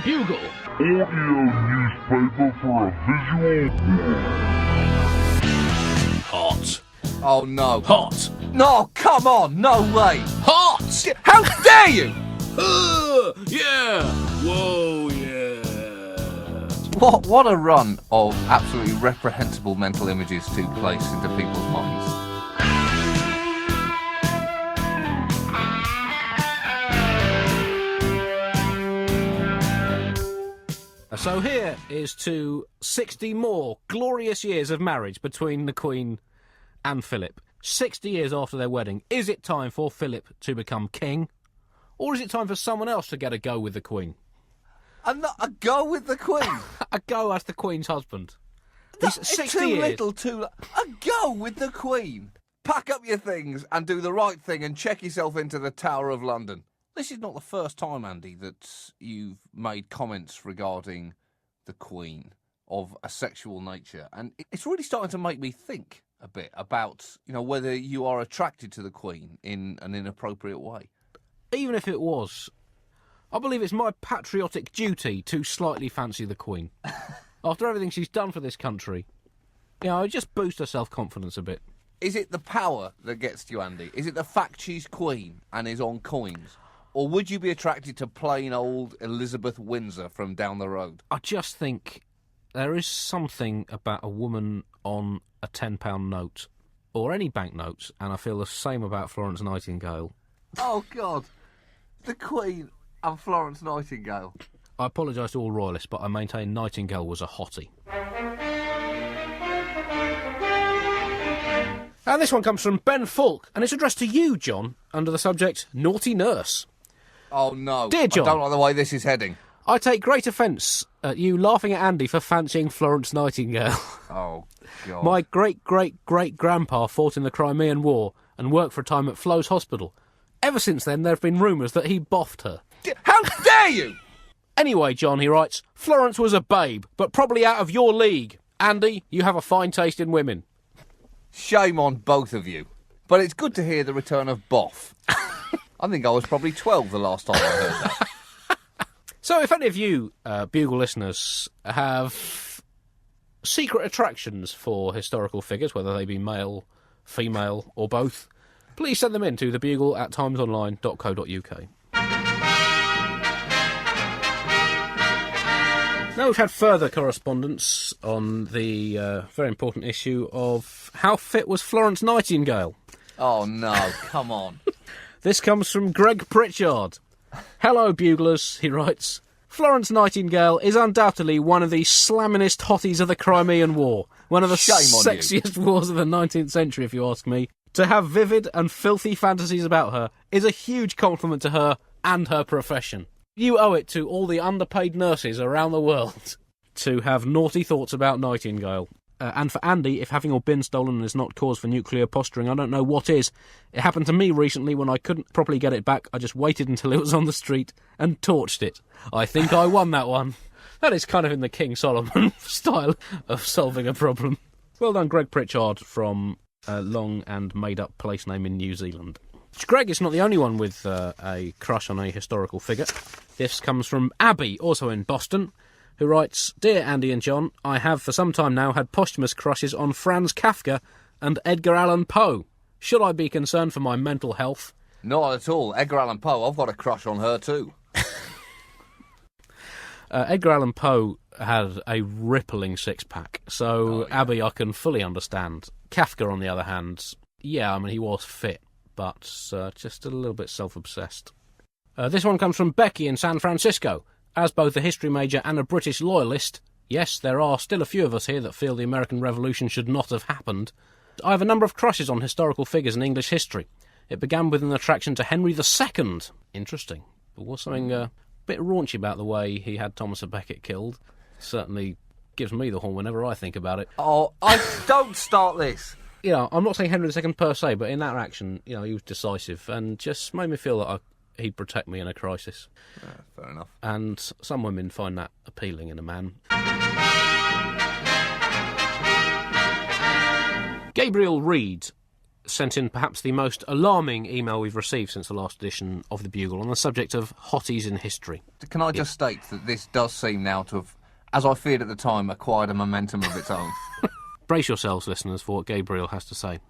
Bugle. Audio newspaper for a visual world. Hot. Oh no. Hot. No, come on, no way. Hot! How dare you! Yeah! Whoa, yeah! What a run of absolutely reprehensible mental images to place into people's minds. So here is to 60 more glorious years of marriage between the Queen and Philip. 60 years after their wedding. Is it time for Philip to become king? Or is it time for someone else to get a go with the Queen? A go with the Queen? A go as the Queen's husband. It's too little, too... A go with the Queen? Pack up your things and do the right thing and check yourself into the Tower of London. This is not the first time, Andy, that you've made comments regarding the Queen of a sexual nature. And it's really starting to make me think a bit about, whether you are attracted to the Queen in an inappropriate way. Even if it was, I believe it's my patriotic duty to slightly fancy the Queen. After everything she's done for this country, just boost her self-confidence a bit. Is it the power that gets to you, Andy? Is it the fact she's Queen and is on coins? Or would you be attracted to plain old Elizabeth Windsor from down the road? I just think there is something about a woman on a £10 note, or any banknotes, and I feel the same about Florence Nightingale. Oh, God. The Queen and Florence Nightingale. I apologise to all royalists, but I maintain Nightingale was a hottie. And this one comes from Ben Falk, and it's addressed to you, John, under the subject Naughty Nurse. Oh, no. Dear John, I don't like the way this is heading. I take great offence at you laughing at Andy for fancying Florence Nightingale. Oh, God. My great-great-great-grandpa fought in the Crimean War and worked for a time at Flo's Hospital. Ever since then, there have been rumours that he boffed her. How dare you! Anyway, John, he writes, Florence was a babe, but probably out of your league. Andy, you have a fine taste in women. Shame on both of you. But it's good to hear the return of Boff. I think I was probably 12 the last time I heard that. So if any of you, Bugle listeners, have secret attractions for historical figures, whether they be male, female, or both, please send them in to thebugle@timesonline.co.uk. Now we've had further correspondence on the very important issue of how fit was Florence Nightingale. Oh, no, come on. This comes from Greg Pritchard. Hello, Buglers, he writes. Florence Nightingale is undoubtedly one of the slamminest hotties of the Crimean War. One of the sexiest wars of the 19th century, if you ask me. To have vivid and filthy fantasies about her is a huge compliment to her and her profession. You owe it to all the underpaid nurses around the world to have naughty thoughts about Nightingale. And for Andy, if having your bin stolen is not cause for nuclear posturing, I don't know what is. It happened to me recently when I couldn't properly get it back. I just waited until it was on the street and torched it. I think I won that one. That is kind of in the King Solomon style of solving a problem. Well done, Greg Pritchard from a long and made-up place name in New Zealand. Greg is not the only one with a crush on a historical figure. This comes from Abby, also in Boston, who writes, Dear Andy and John, I have for some time now had posthumous crushes on Franz Kafka and Edgar Allan Poe. Should I be concerned for my mental health? Not at all. Edgar Allan Poe, I've got a crush on her too. Edgar Allan Poe had a rippling six-pack, so yeah. Abby, I can fully understand. Kafka, on the other hand, he was fit, but just a little bit self-obsessed. This one comes from Becky in San Francisco. As both a history major and a British loyalist, yes, there are still a few of us here that feel the American Revolution should not have happened, I have a number of crushes on historical figures in English history. It began with an attraction to Henry II. Interesting. There was something a bit raunchy about the way he had Thomas à Becket killed. Certainly gives me the horn whenever I think about it. Oh, I don't start this. I'm not saying Henry II per se, but in that action, he was decisive and just made me feel that he'd protect me in a crisis. Fair enough. And some women find that appealing in a man. Gabriel Reed sent in perhaps the most alarming email we've received since the last edition of the Bugle on the subject of hotties in history. Can I just state that this does seem now to have, as I feared at the time, acquired a momentum of its own? Brace yourselves, listeners, for what Gabriel has to say.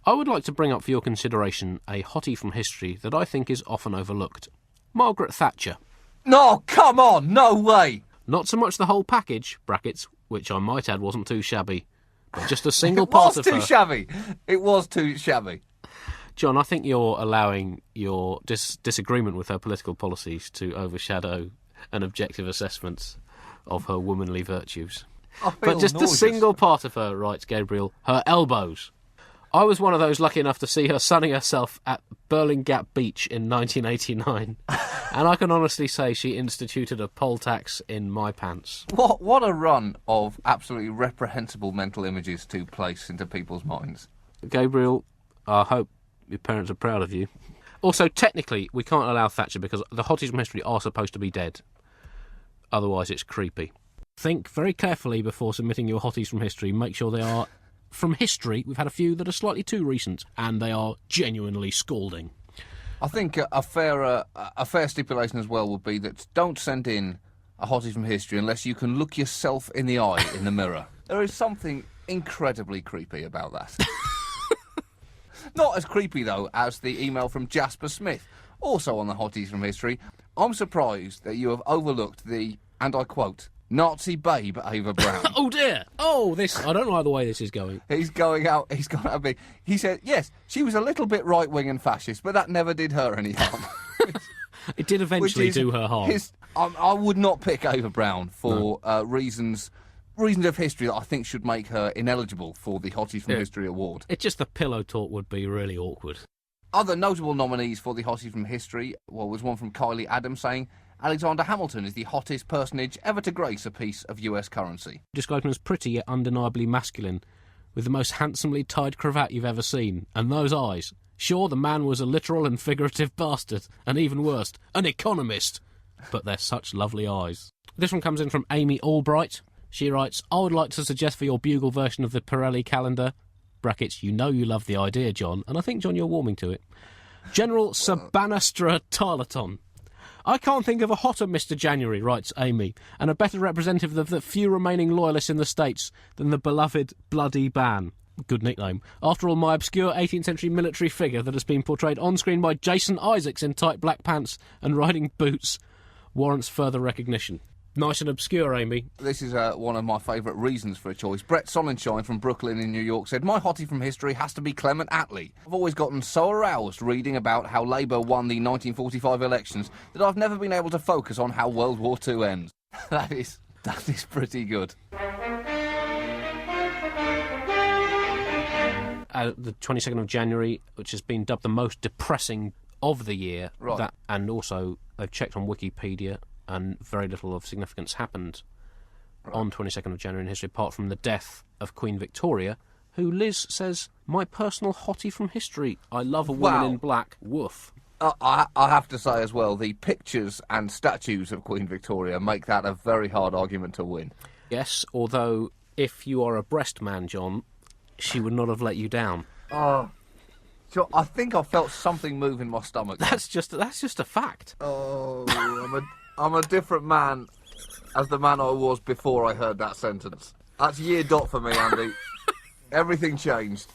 I would like to bring up for your consideration a hottie from history that I think is often overlooked. Margaret Thatcher. No, come on, no way! Not so much the whole package, brackets, which I might add wasn't too shabby, but just a single part of her. It was too shabby. It was too shabby. John, I think you're allowing your disagreement with her political policies to overshadow an objective assessment of her womanly virtues. But just nauseous. a single part of her, writes Gabriel, her elbows. I was one of those lucky enough to see her sunning herself at Burling Gap Beach in 1989, and I can honestly say she instituted a poll tax in my pants. What a run of absolutely reprehensible mental images to place into people's minds. Gabriel, I hope your parents are proud of you. Also, technically, we can't allow Thatcher because the hotties from history are supposed to be dead. Otherwise, it's creepy. Think very carefully before submitting your hotties from history. Make sure they are from history. We've had a few that are slightly too recent, and they are genuinely scalding. I think a fair stipulation as well would be that don't send in a hottie from history unless you can look yourself in the eye in the mirror. There is something incredibly creepy about that. Not as creepy, though, as the email from Jasper Smith, also on the hotties from history. I'm surprised that you have overlooked the, and I quote, Nazi babe Ava Brown. Oh dear! Oh, I don't like the way this is going. He's gone out big. He said, yes, she was a little bit right-wing and fascist, but that never did her any harm. It did eventually do her harm. I would not pick Ava Brown for reasons of history that I think should make her ineligible for the Hotties from History Award. It's just the pillow talk would be really awkward. Other notable nominees for the Hotties from History was one from Kylie Adams saying, Alexander Hamilton is the hottest personage ever to grace a piece of US currency. Described him as pretty yet undeniably masculine, with the most handsomely tied cravat you've ever seen, and those eyes. Sure, the man was a literal and figurative bastard, and even worse, an economist. But they're such lovely eyes. This one comes in from Amy Albright. She writes, I would like to suggest for your Bugle version of the Pirelli calendar, brackets, you know you love the idea, John, and I think, John, you're warming to it, General Sabanastra Tarleton. I can't think of a hotter Mr. January, writes Amy, and a better representative of the few remaining loyalists in the States than the beloved Bloody Ban. Good nickname. After all, my obscure 18th century military figure that has been portrayed on screen by Jason Isaacs in tight black pants and riding boots warrants further recognition. Nice and obscure, Amy. This is one of my favourite reasons for a choice. Brett Sonnenschein from Brooklyn in New York said, my hottie from history has to be Clement Attlee. I've always gotten so aroused reading about how Labour won the 1945 elections that I've never been able to focus on how World War II ends. That is pretty good. The 22nd of January, which has been dubbed the most depressing of the year. Right. And also, they've checked on Wikipedia, and very little of significance happened on 22nd of January in history, apart from the death of Queen Victoria, who Liz says, my personal hottie from history. I love a woman in black. Woof. I have to say as well, the pictures and statues of Queen Victoria make that a very hard argument to win. Yes, although if you are a breast man, John, she would not have let you down. Oh, so I think I felt something move in my stomach. That's just a fact. Oh, I'm a different man as the man I was before I heard that sentence. That's year dot for me, Andy. Everything changed.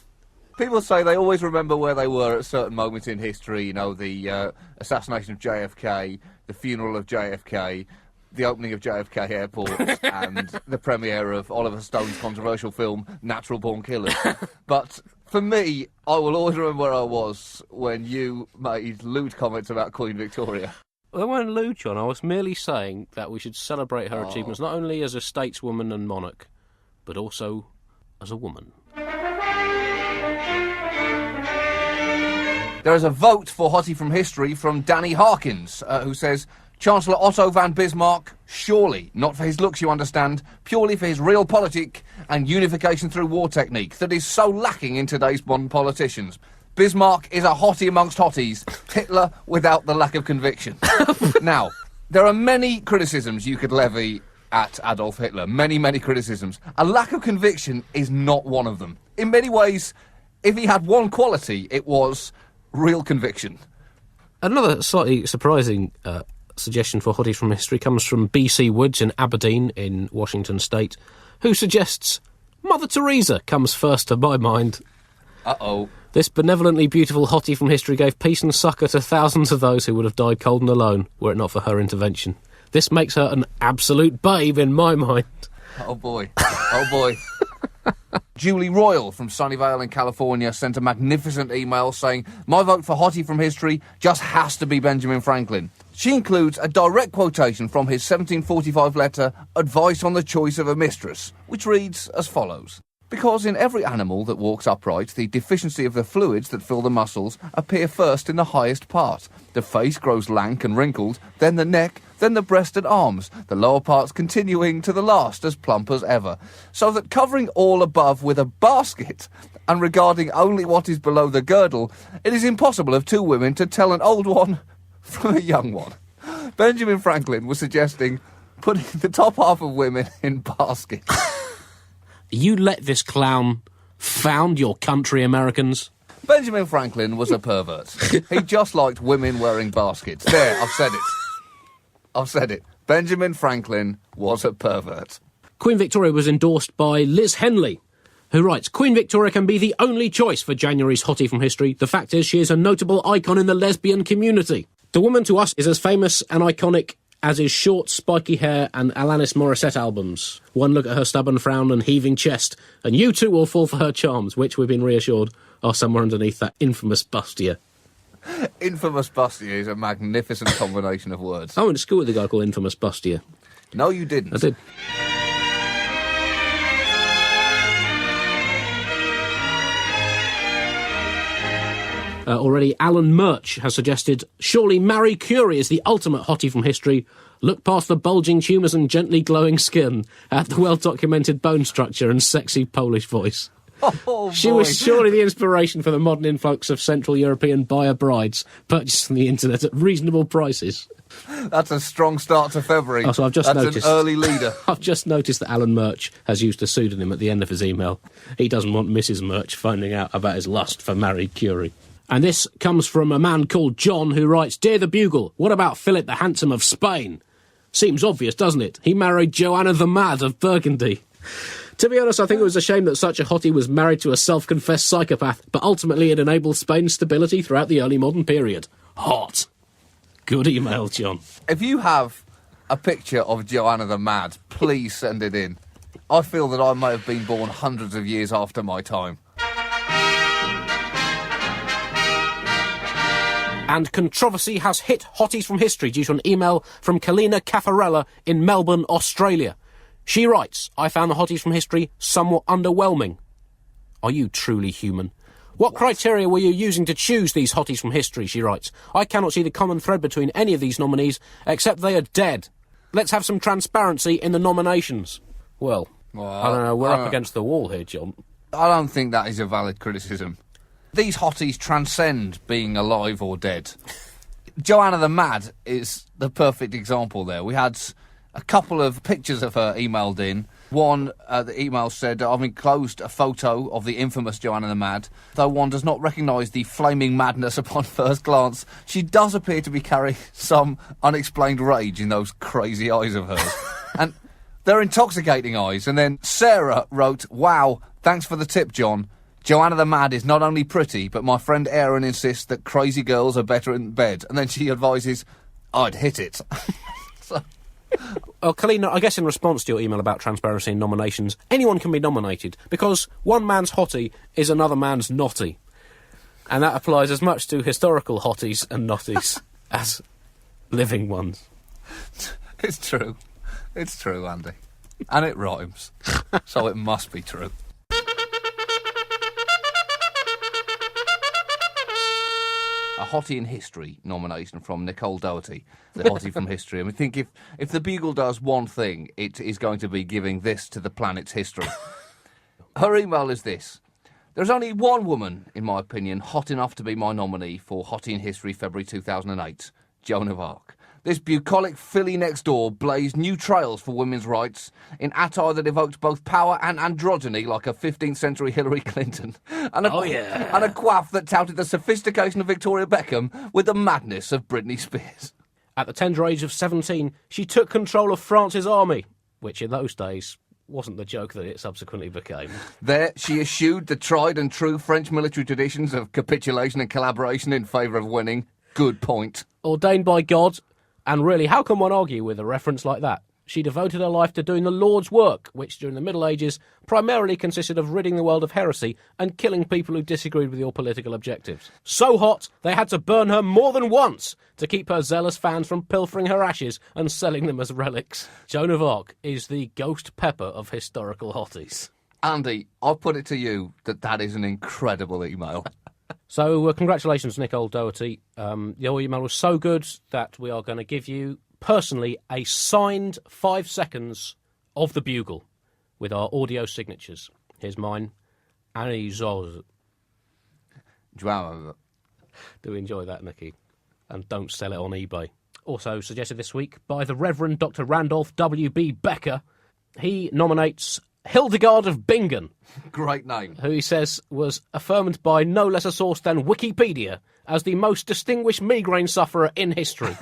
People say they always remember where they were at certain moments in history, you know, the assassination of JFK, the funeral of JFK, the opening of JFK Airport, and the premiere of Oliver Stone's controversial film, Natural Born Killers. But for me, I will always remember where I was when you made lewd comments about Queen Victoria. Well, I weren't lewd, John. I was merely saying that we should celebrate her achievements not only as a stateswoman and monarch, but also as a woman. There is a vote for Hottie from History from Danny Harkins, who says, Chancellor Otto van Bismarck, surely, not for his looks you understand, purely for his realpolitik and unification through war technique that is so lacking in today's modern politicians. Bismarck is a hottie amongst hotties, Hitler without the lack of conviction. Now, there are many criticisms you could levy at Adolf Hitler, many, many criticisms. A lack of conviction is not one of them. In many ways, if he had one quality, it was real conviction. Another slightly surprising suggestion for Hotties from History comes from B.C. Woods in Aberdeen in Washington State, who suggests Mother Teresa comes first to my mind. Uh-oh. This benevolently beautiful hottie from history gave peace and succour to thousands of those who would have died cold and alone were it not for her intervention. This makes her an absolute babe in my mind. Oh boy. Oh boy. Julie Royal from Sunnyvale in California sent a magnificent email saying, my vote for Hottie from history just has to be Benjamin Franklin. She includes a direct quotation from his 1745 letter, Advice on the Choice of a Mistress, which reads as follows. Because in every animal that walks upright, the deficiency of the fluids that fill the muscles appear first in the highest part. The face grows lank and wrinkled, then the neck, then the breast and arms, the lower parts continuing to the last as plump as ever. So that covering all above with a basket and regarding only what is below the girdle, it is impossible of two women to tell an old one from a young one. Benjamin Franklin was suggesting putting the top half of women in baskets. You let this clown found your country, Americans. Benjamin Franklin was a pervert. He just liked women wearing baskets. There, I've said it. I've said it. Benjamin Franklin was a pervert. Queen Victoria was endorsed by Liz Henley, who writes, Queen Victoria can be the only choice for January's Hottie from history. The fact is she is a notable icon in the lesbian community. The woman to us is as famous and iconic as his short, spiky hair and Alanis Morissette albums. One look at her stubborn frown and heaving chest, and you too will fall for her charms, which, we've been reassured, are somewhere underneath that infamous bustier. Infamous bustier is a magnificent combination of words. I went to school with a guy called Infamous Bustier. No, you didn't. I did. Already, Alan Murch has suggested, surely Marie Curie is the ultimate hottie from history. Look past the bulging tumours and gently glowing skin at the well-documented bone structure and sexy Polish voice. Oh, She was surely the inspiration for the modern influx of Central European buyer brides purchased on the internet at reasonable prices. That's a strong start to February. Oh, so I've just That's noticed. an early leader. I've just noticed that Alan Murch has used a pseudonym at the end of his email. He doesn't want Mrs. Murch finding out about his lust for Marie Curie. And this comes from a man called John who writes, Dear the Bugle, what about Philip the Handsome of Spain? Seems obvious, doesn't it? He married Joanna the Mad of Burgundy. To be honest, I think it was a shame that such a hottie was married to a self-confessed psychopath, but ultimately it enabled Spain's stability throughout the early modern period. Hot. Good email, John. If you have a picture of Joanna the Mad, please send it in. I feel that I may have been born hundreds of years after my time. And controversy has hit Hotties from history due to an email from Kalina Caffarella in Melbourne, Australia. She writes, I found the Hotties from history somewhat underwhelming. Are you truly human? What criteria were you using to choose these Hotties from history, she writes. I cannot see the common thread between any of these nominees, except they are dead. Let's have some transparency in the nominations. Well, I don't know, we're up against the wall here, John. I don't think that is a valid criticism. These hotties transcend being alive or dead. Joanna the Mad is the perfect example there. We had a couple of pictures of her emailed in. One, the email said, I've enclosed a photo of the infamous Joanna the Mad. Though one does not recognise the flaming madness upon first glance, she does appear to be carrying some unexplained rage in those crazy eyes of hers. And they're intoxicating eyes. And then Sarah wrote, wow, thanks for the tip, John. Joanna the Mad is not only pretty, but my friend Aaron insists that crazy girls are better in bed. And then she advises, I'd hit it. Well, Kalina, I guess in response to your email about transparency in nominations, anyone can be nominated, because one man's hottie is another man's nottie. And that applies as much to historical hotties and notties as living ones. It's true. It's true, Andy. And it rhymes. So it must be true. A Hottie in History nomination from Nicole Doherty, the Hottie from History. And we think if the Bugle does one thing, it is going to be giving this to the planet's history. Her email is this. There's only one woman, in my opinion, hot enough to be my nominee for Hottie in History February 2008, Joan of Arc. this bucolic filly next door blazed new trails for women's rights in attire that evoked both power and androgyny like a 15th century Hillary Clinton, and a coif that touted the sophistication of Victoria Beckham with the madness of Britney Spears. At the tender age of 17, she took control of France's army, which in those days wasn't the joke that it subsequently became. There, she eschewed the tried and true French military traditions of capitulation and collaboration in favour of winning. Good point. Ordained by God, and really, how can one argue with a reference like that? She devoted her life to doing the Lord's work, which during the Middle Ages primarily consisted of ridding the world of heresy and killing people who disagreed with your political objectives. So hot, they had to burn her more than once to keep her zealous fans from pilfering her ashes and selling them as relics. Joan of Arc is the ghost pepper of historical hotties. Andy, I'll put it to you that is an incredible email. So congratulations, Nick Old Doherty. Your email was so good that we are going to give you, personally, a signed 5 seconds of the Bugle with our audio signatures. Here's mine. Annie Zoz. Do enjoy that, Nicky. And don't sell it on eBay. Also suggested this week by the Reverend Dr. Randolph W.B. Becker. He nominates Hildegard of Bingen. Great name. Who he says was affirmed by no less a source than Wikipedia as the most distinguished migraine sufferer in history.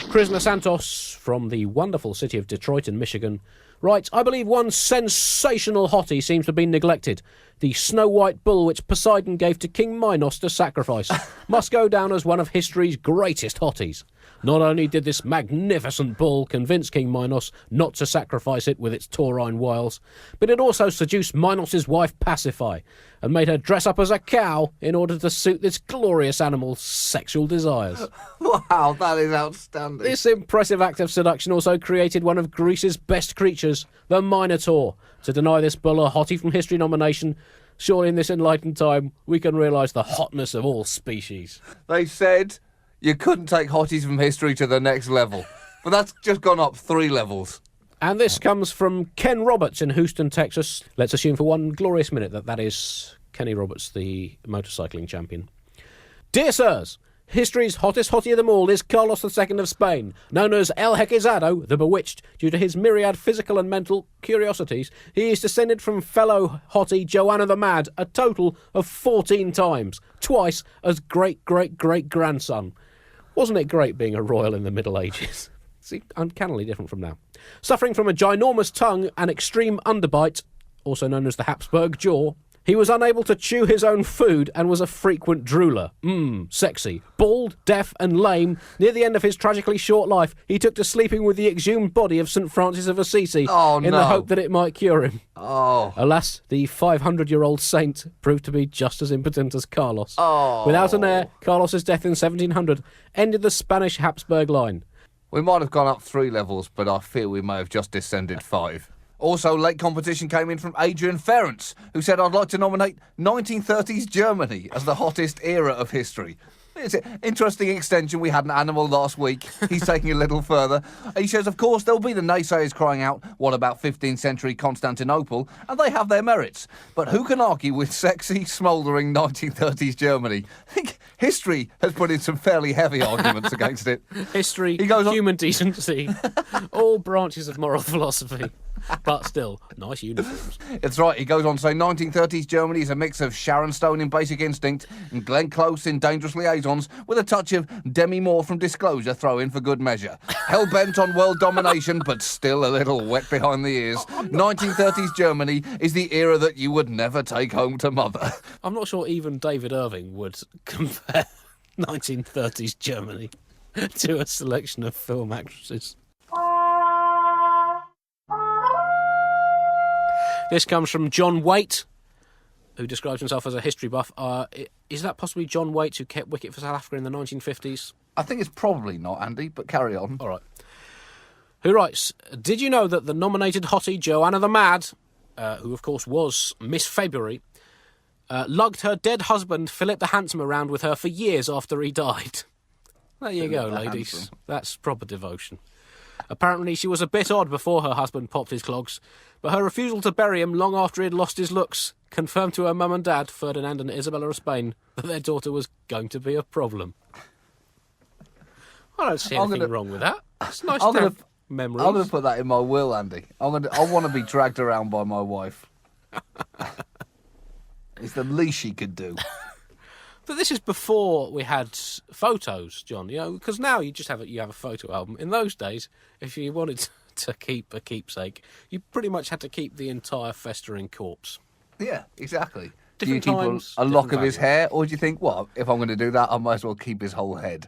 Krisna Santos from the wonderful city of Detroit in Michigan writes, I believe one sensational hottie seems to have been neglected. The snow-white bull which Poseidon gave to King Minos to sacrifice must go down as one of history's greatest hotties. Not only did this magnificent bull convince King Minos not to sacrifice it with its taurine wiles, but it also seduced Minos' wife Pasiphae and made her dress up as a cow in order to suit this glorious animal's sexual desires. Wow, that is outstanding. This impressive act of seduction also created one of Greece's best creatures, the Minotaur. To deny this bull a Hottie from History nomination, surely in this enlightened time we can realise the hotness of all species. They said you couldn't take hotties from history to the next level, but that's just gone up 3 levels. And this comes from Ken Roberts in Houston, Texas. Let's assume for one glorious minute that is Kenny Roberts, the motorcycling champion. Dear sirs, history's hottest hottie of them all is Carlos II of Spain, known as El Hequizado, the Bewitched. Due to his myriad physical and mental curiosities, he is descended from fellow hottie Joanna the Mad a total of 14 times, twice as great-great-great-grandson. Wasn't it great being a royal in the Middle Ages? See, uncannily different from now. Suffering from a ginormous tongue and extreme underbite, also known as the Habsburg jaw, he was unable to chew his own food and was a frequent drooler. Sexy. Bald, deaf and lame, near the end of his tragically short life, he took to sleeping with the exhumed body of St. Francis of Assisi in the hope that it might cure him. Oh. Alas, the 500-year-old saint proved to be just as impotent as Carlos. Oh. Without an heir, Carlos's death in 1700 ended the Spanish Habsburg line. We might have gone up 3 levels, but I fear we may have just descended 5. Also, late competition came in from Adrian Ferrance, who said, I'd like to nominate 1930s Germany as the hottest era of history. It's an interesting extension. We had an animal last week. He's taking it a little further. He says, of course, there'll be the naysayers crying out, what about 15th century Constantinople? And they have their merits. But who can argue with sexy, smouldering 1930s Germany? I think history has put in some fairly heavy arguments against it. History, He goes on- human decency, all branches of moral philosophy. But still, nice uniforms. That's right. He goes on to say 1930s Germany is a mix of Sharon Stone in Basic Instinct and Glenn Close in Dangerous Liaisons with a touch of Demi Moore from Disclosure throw in for good measure. Hell-bent on world domination, but still a little wet behind the ears. 1930s Germany is the era that you would never take home to mother. I'm not sure even David Irving would compare 1930s Germany to a selection of film actresses. This comes from John Waite, who describes himself as a history buff. Is that possibly John Waite, who kept wicket for South Africa in the 1950s? I think it's probably not, Andy, but carry on. All right. Who writes, did you know that the nominated hottie Joanna the Mad, who of course was Miss February, lugged her dead husband Philip the Handsome around with her for years after he died? There you go, ladies. Handsome. That's proper devotion. Apparently she was a bit odd before her husband popped his clogs, but her refusal to bury him long after he had lost his looks confirmed to her mum and dad, Ferdinand and Isabella of Spain, that their daughter was going to be a problem. I don't see anything wrong with that. It's nice to have memories. I'm going to put that in my will, Andy. I want to be dragged around by my wife. It's the least she could do. But this is before we had photos, John. Because now you just have a photo album. In those days, if you wanted to keep a keepsake, you pretty much had to keep the entire festering corpse. Yeah, exactly. Different do you times, keep a lock of different his hair, or do you think, well, if I'm going to do that, I might as well keep his whole head?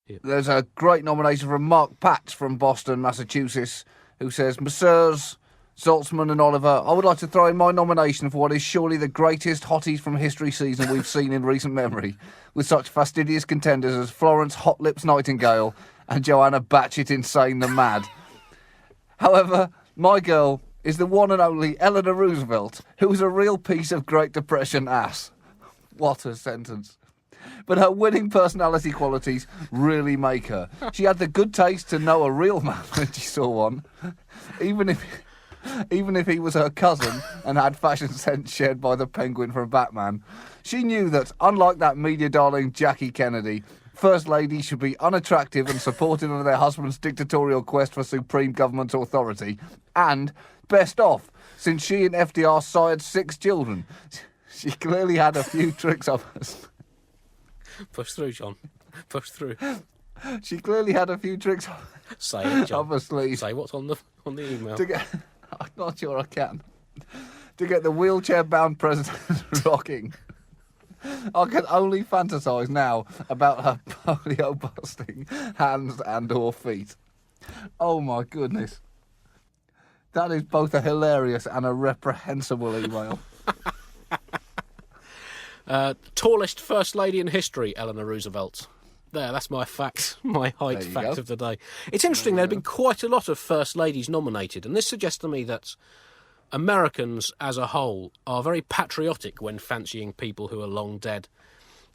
Yeah. There's a great nomination from Mark Patch from Boston, Massachusetts, who says, Messrs. Zaltzman and Oliver, I would like to throw in my nomination for what is surely the greatest Hotties from History season we've seen in recent memory, with such fastidious contenders as Florence Hot Lips Nightingale and Joanna Batshit Insane the Mad. However, my girl is the one and only Eleanor Roosevelt, who was a real piece of Great Depression ass. What a sentence. But her winning personality qualities really make her. She had the good taste to know a real man when she saw one, even if he was her cousin and had fashion sense shared by the Penguin from Batman. She knew that, unlike that media darling Jackie Kennedy, First Lady should be unattractive and supported under their husband's dictatorial quest for supreme government authority. And, best off, since she and FDR sired 6 children, she clearly had a few tricks up her sleeve. Push through, John. Push through. She clearly had a few tricks Say it, John. up her sleeve. Say what's on the email. I'm not sure I can. To get the wheelchair-bound president rocking. I can only fantasise now about her polio-busting hands and or feet. Oh my goodness. That is both a hilarious and a reprehensible email. Tallest First Lady in history, Eleanor Roosevelt. There, that's my fact, my height fact of the day. It's interesting, there have been quite a lot of First Ladies nominated, and this suggests to me that Americans as a whole are very patriotic when fancying people who are long dead.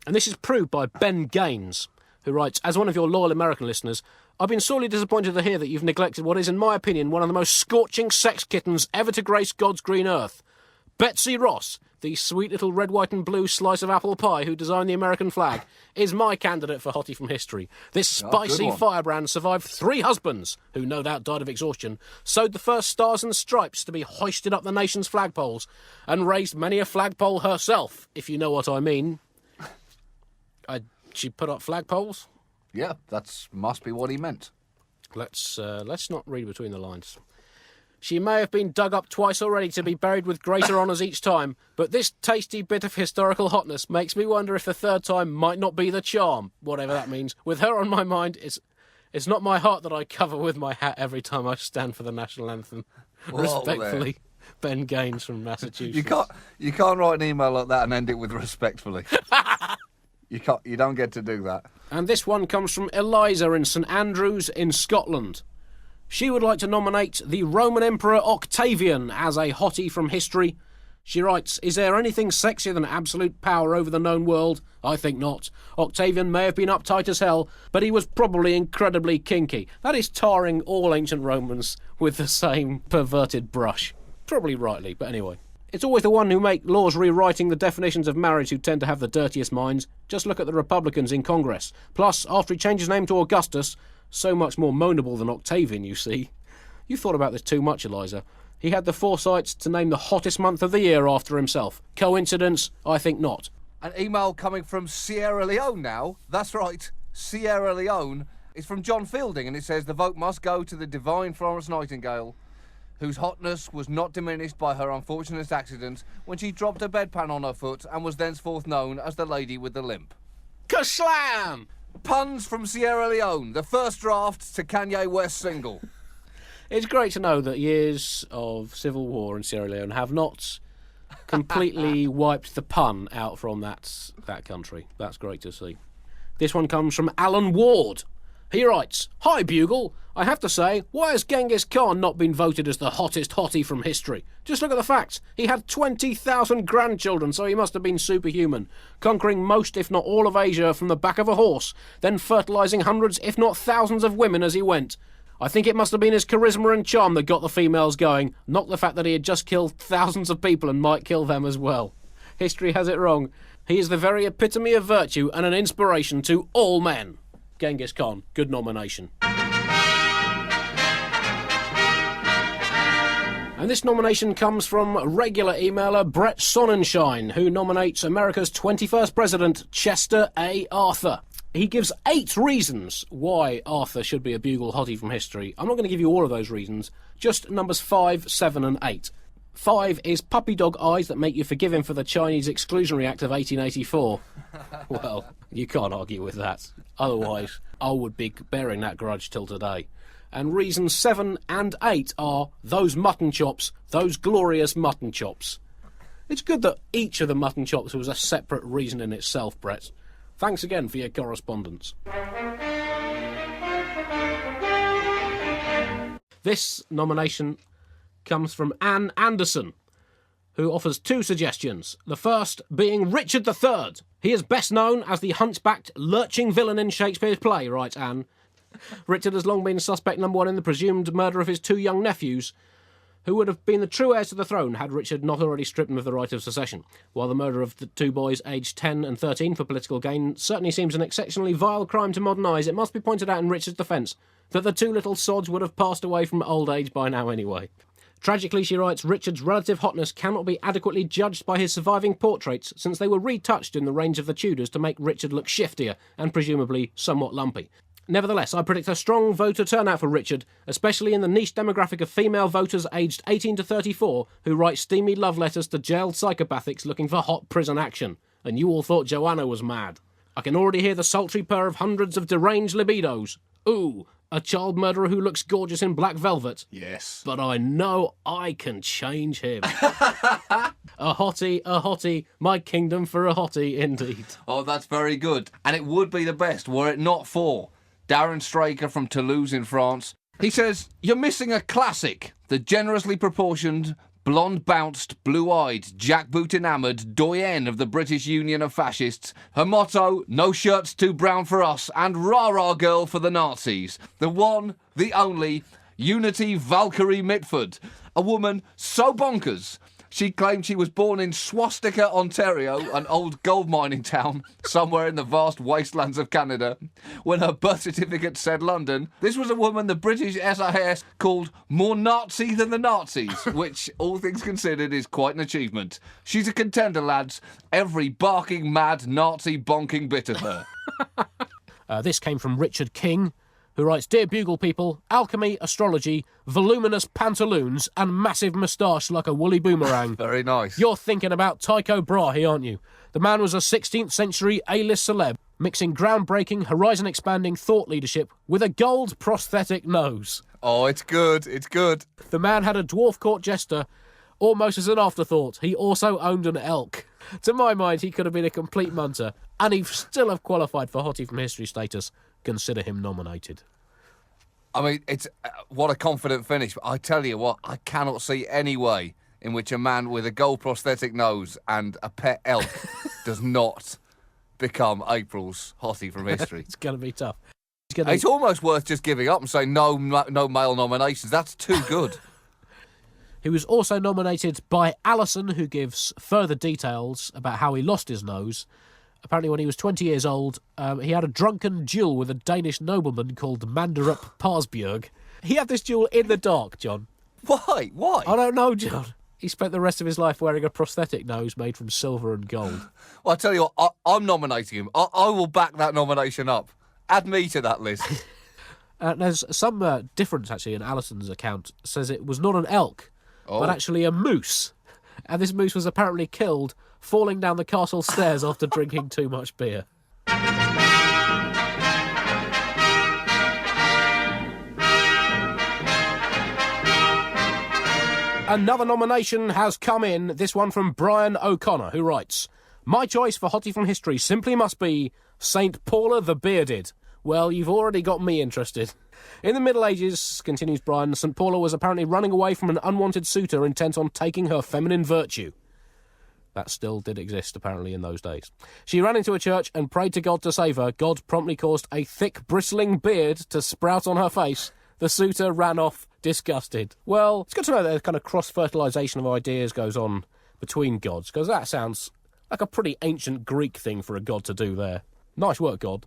And this is proved by Ben Gaines, who writes, as one of your loyal American listeners, I've been sorely disappointed to hear that you've neglected what is, in my opinion, one of the most scorching sex kittens ever to grace God's green earth. Betsy Ross, the sweet little red, white and blue slice of apple pie who designed the American flag, is my candidate for Hottie from History. This spicy firebrand survived 3 husbands, who no doubt died of exhaustion, sewed the first stars and stripes to be hoisted up the nation's flagpoles, and raised many a flagpole herself, if you know what I mean. She put up flagpoles? Yeah, that must be what he meant. Let's not read between the lines. She may have been dug up twice already to be buried with greater honours each time, but this tasty bit of historical hotness makes me wonder if the third time might not be the charm, whatever that means. With her on my mind, it's not my heart that I cover with my hat every time I stand for the national anthem. Whoa, Respectfully, Ben Gaines from Massachusetts. You can't write an email like that and end it with respectfully. You don't get to do that. And this one comes from Eliza in St Andrews in Scotland. She would like to nominate the Roman Emperor Octavian as a hottie from history. She writes, is there anything sexier than absolute power over the known world? I think not. Octavian may have been uptight as hell, but he was probably incredibly kinky. That is tarring all ancient Romans with the same perverted brush. Probably rightly, but anyway. It's always the one who make laws rewriting the definitions of marriage who tend to have the dirtiest minds. Just look at the Republicans in Congress. Plus, after he changed his name to Augustus, so much more moanable than Octavian, you see. You thought about this too much, Eliza. He had the foresight to name the hottest month of the year after himself. Coincidence? I think not. An email coming from Sierra Leone now. That's right, Sierra Leone. It's from John Fielding, and it says, the vote must go to the divine Florence Nightingale, whose hotness was not diminished by her unfortunate accident when she dropped a bedpan on her foot and was thenceforth known as the lady with the limp. Kaslam! Puns from Sierra Leone, the first draft to Kanye West's single. It's great to know that years of civil war in Sierra Leone have not completely wiped the pun out from that country. That's great to see. This one comes from Alan Ward. He writes, hi Bugle, I have to say, why has Genghis Khan not been voted as the hottest hottie from history? Just look at the facts. He had 20,000 grandchildren, so he must have been superhuman, conquering most if not all of Asia from the back of a horse, then fertilising hundreds if not thousands of women as he went. I think it must have been his charisma and charm that got the females going, not the fact that he had just killed thousands of people and might kill them as well. History has it wrong. He is the very epitome of virtue and an inspiration to all men. Genghis Khan, good nomination. And this nomination comes from regular emailer Brett Sonnenschein, who nominates America's 21st President, Chester A. Arthur. He gives 8 reasons why Arthur should be a Bugle hottie from history. I'm not going to give you all of those reasons, just numbers 5, 7 and 8. 5 is puppy dog eyes that make you forgive him for the Chinese Exclusionary Act of 1884. Well, you can't argue with that. Otherwise, I would be bearing that grudge till today. And reasons 7 and 8 are those mutton chops, those glorious mutton chops. It's good that each of the mutton chops was a separate reason in itself, Brett. Thanks again for your correspondence. This nomination comes from Anne Anderson, who offers 2 suggestions. The first being Richard III. He is best known as the hunchbacked, lurching villain in Shakespeare's play, writes Anne. Richard has long been suspect number 1 in the presumed murder of his 2 young nephews, who would have been the true heirs to the throne had Richard not already stripped them of the right of succession. While the murder of the 2 boys aged 10 and 13 for political gain certainly seems an exceptionally vile crime to modern eyes, it must be pointed out in Richard's defence that the 2 little sods would have passed away from old age by now anyway. Tragically, she writes, Richard's relative hotness cannot be adequately judged by his surviving portraits, since they were retouched in the range of the Tudors to make Richard look shiftier and presumably somewhat lumpy. Nevertheless, I predict a strong voter turnout for Richard, especially in the niche demographic of female voters aged 18 to 34 who write steamy love letters to jailed psychopathics looking for hot prison action. And you all thought Joanna was mad. I can already hear the sultry purr of hundreds of deranged libidos. Ooh, a child murderer who looks gorgeous in black velvet. Yes. But I know I can change him. A hottie, my kingdom for a hottie indeed. Oh, that's very good. And it would be the best were it not for Darren Straker from Toulouse in France. He says, you're missing a classic. The generously proportioned, blonde-bounced, blue-eyed, jackboot-enamoured doyenne of the British Union of Fascists. Her motto, no shirts too brown for us, and rah-rah girl for the Nazis. The one, the only, Unity Valkyrie Mitford. A woman so bonkers, she claimed she was born in Swastika, Ontario, an old gold mining town somewhere in the vast wastelands of Canada. When her birth certificate said London, this was a woman the British SIS called more Nazi than the Nazis, which, all things considered, is quite an achievement. She's a contender, lads. Every barking, mad, Nazi bonking bit of her. This came from Richard King, who writes, Dear Bugle people, alchemy, astrology, voluminous pantaloons, and massive moustache like a woolly boomerang. Very nice. You're thinking about Tycho Brahe, aren't you? The man was a 16th century A-list celeb, mixing groundbreaking, horizon-expanding thought leadership with a gold prosthetic nose. Oh, it's good, it's good. The man had a dwarf court jester, almost as an afterthought. He also owned an elk. To my mind, he could have been a complete munter, and he'd still have qualified for Hottie from History status. Consider him nominated. I mean, it's what a confident finish. But I tell you what, I cannot see any way in which a man with a gold prosthetic nose and a pet elk does not become April's Hottie from History. It's going to be tough. It's almost worth just giving up and saying no male nominations. That's too good. He was also nominated by Alison, who gives further details about how he lost his nose. Apparently, when he was 20 years old, he had a drunken duel with a Danish nobleman called Manderup Parsbjerg. He had this duel in the dark, John. Why? I don't know, John. He spent the rest of his life wearing a prosthetic nose made from silver and gold. Well, I tell you what, I'm nominating him. I will back that nomination up. Add me to that list. There's some difference, actually, in Alison's account. It says it was not an elk, but actually a moose. And this moose was apparently killed falling down the castle stairs after drinking too much beer. Another nomination has come in, this one from Brian O'Connor, who writes, My choice for Hottie from History simply must be St. Paula the Bearded. Well, you've already got me interested. In the Middle Ages, continues Brian, St. Paula was apparently running away from an unwanted suitor intent on taking her feminine virtue. That still did exist, apparently, in those days. She ran into a church and prayed to God to save her. God promptly caused a thick, bristling beard to sprout on her face. The suitor ran off, disgusted. Well, it's good to know that a kind of cross-fertilisation of ideas goes on between gods, because that sounds like a pretty ancient Greek thing for a god to do there. Nice work, God.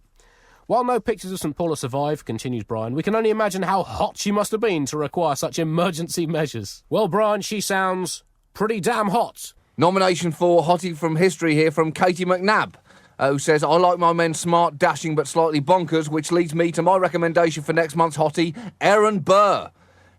While no pictures of St. Paula survive, continues Brian, we can only imagine how hot she must have been to require such emergency measures. Well, Brian, she sounds pretty damn hot. Nomination for Hottie from History here from Katie McNabb, who says, I like my men smart, dashing but slightly bonkers, which leads me to my recommendation for next month's Hottie, Aaron Burr.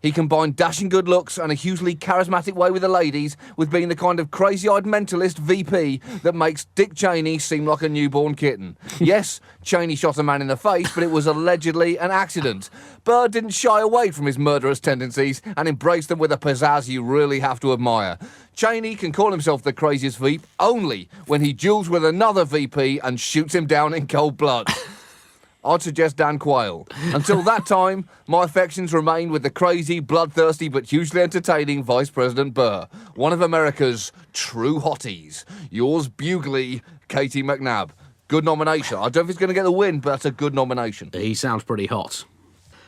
He combined dashing good looks and a hugely charismatic way with the ladies with being the kind of crazy-eyed mentalist VP that makes Dick Cheney seem like a newborn kitten. Yes, Cheney shot a man in the face, but it was allegedly an accident. Burr didn't shy away from his murderous tendencies and embraced them with a pizzazz you really have to admire. Cheney can call himself the craziest Veep only when he duels with another VP and shoots him down in cold blood. I'd suggest Dan Quayle. Until that time, my affections remain with the crazy, bloodthirsty but hugely entertaining Vice President Burr, one of America's true hotties. Yours, Bugle, Katie McNabb. Good nomination. I don't know if he's going to get the win, but that's a good nomination. He sounds pretty hot.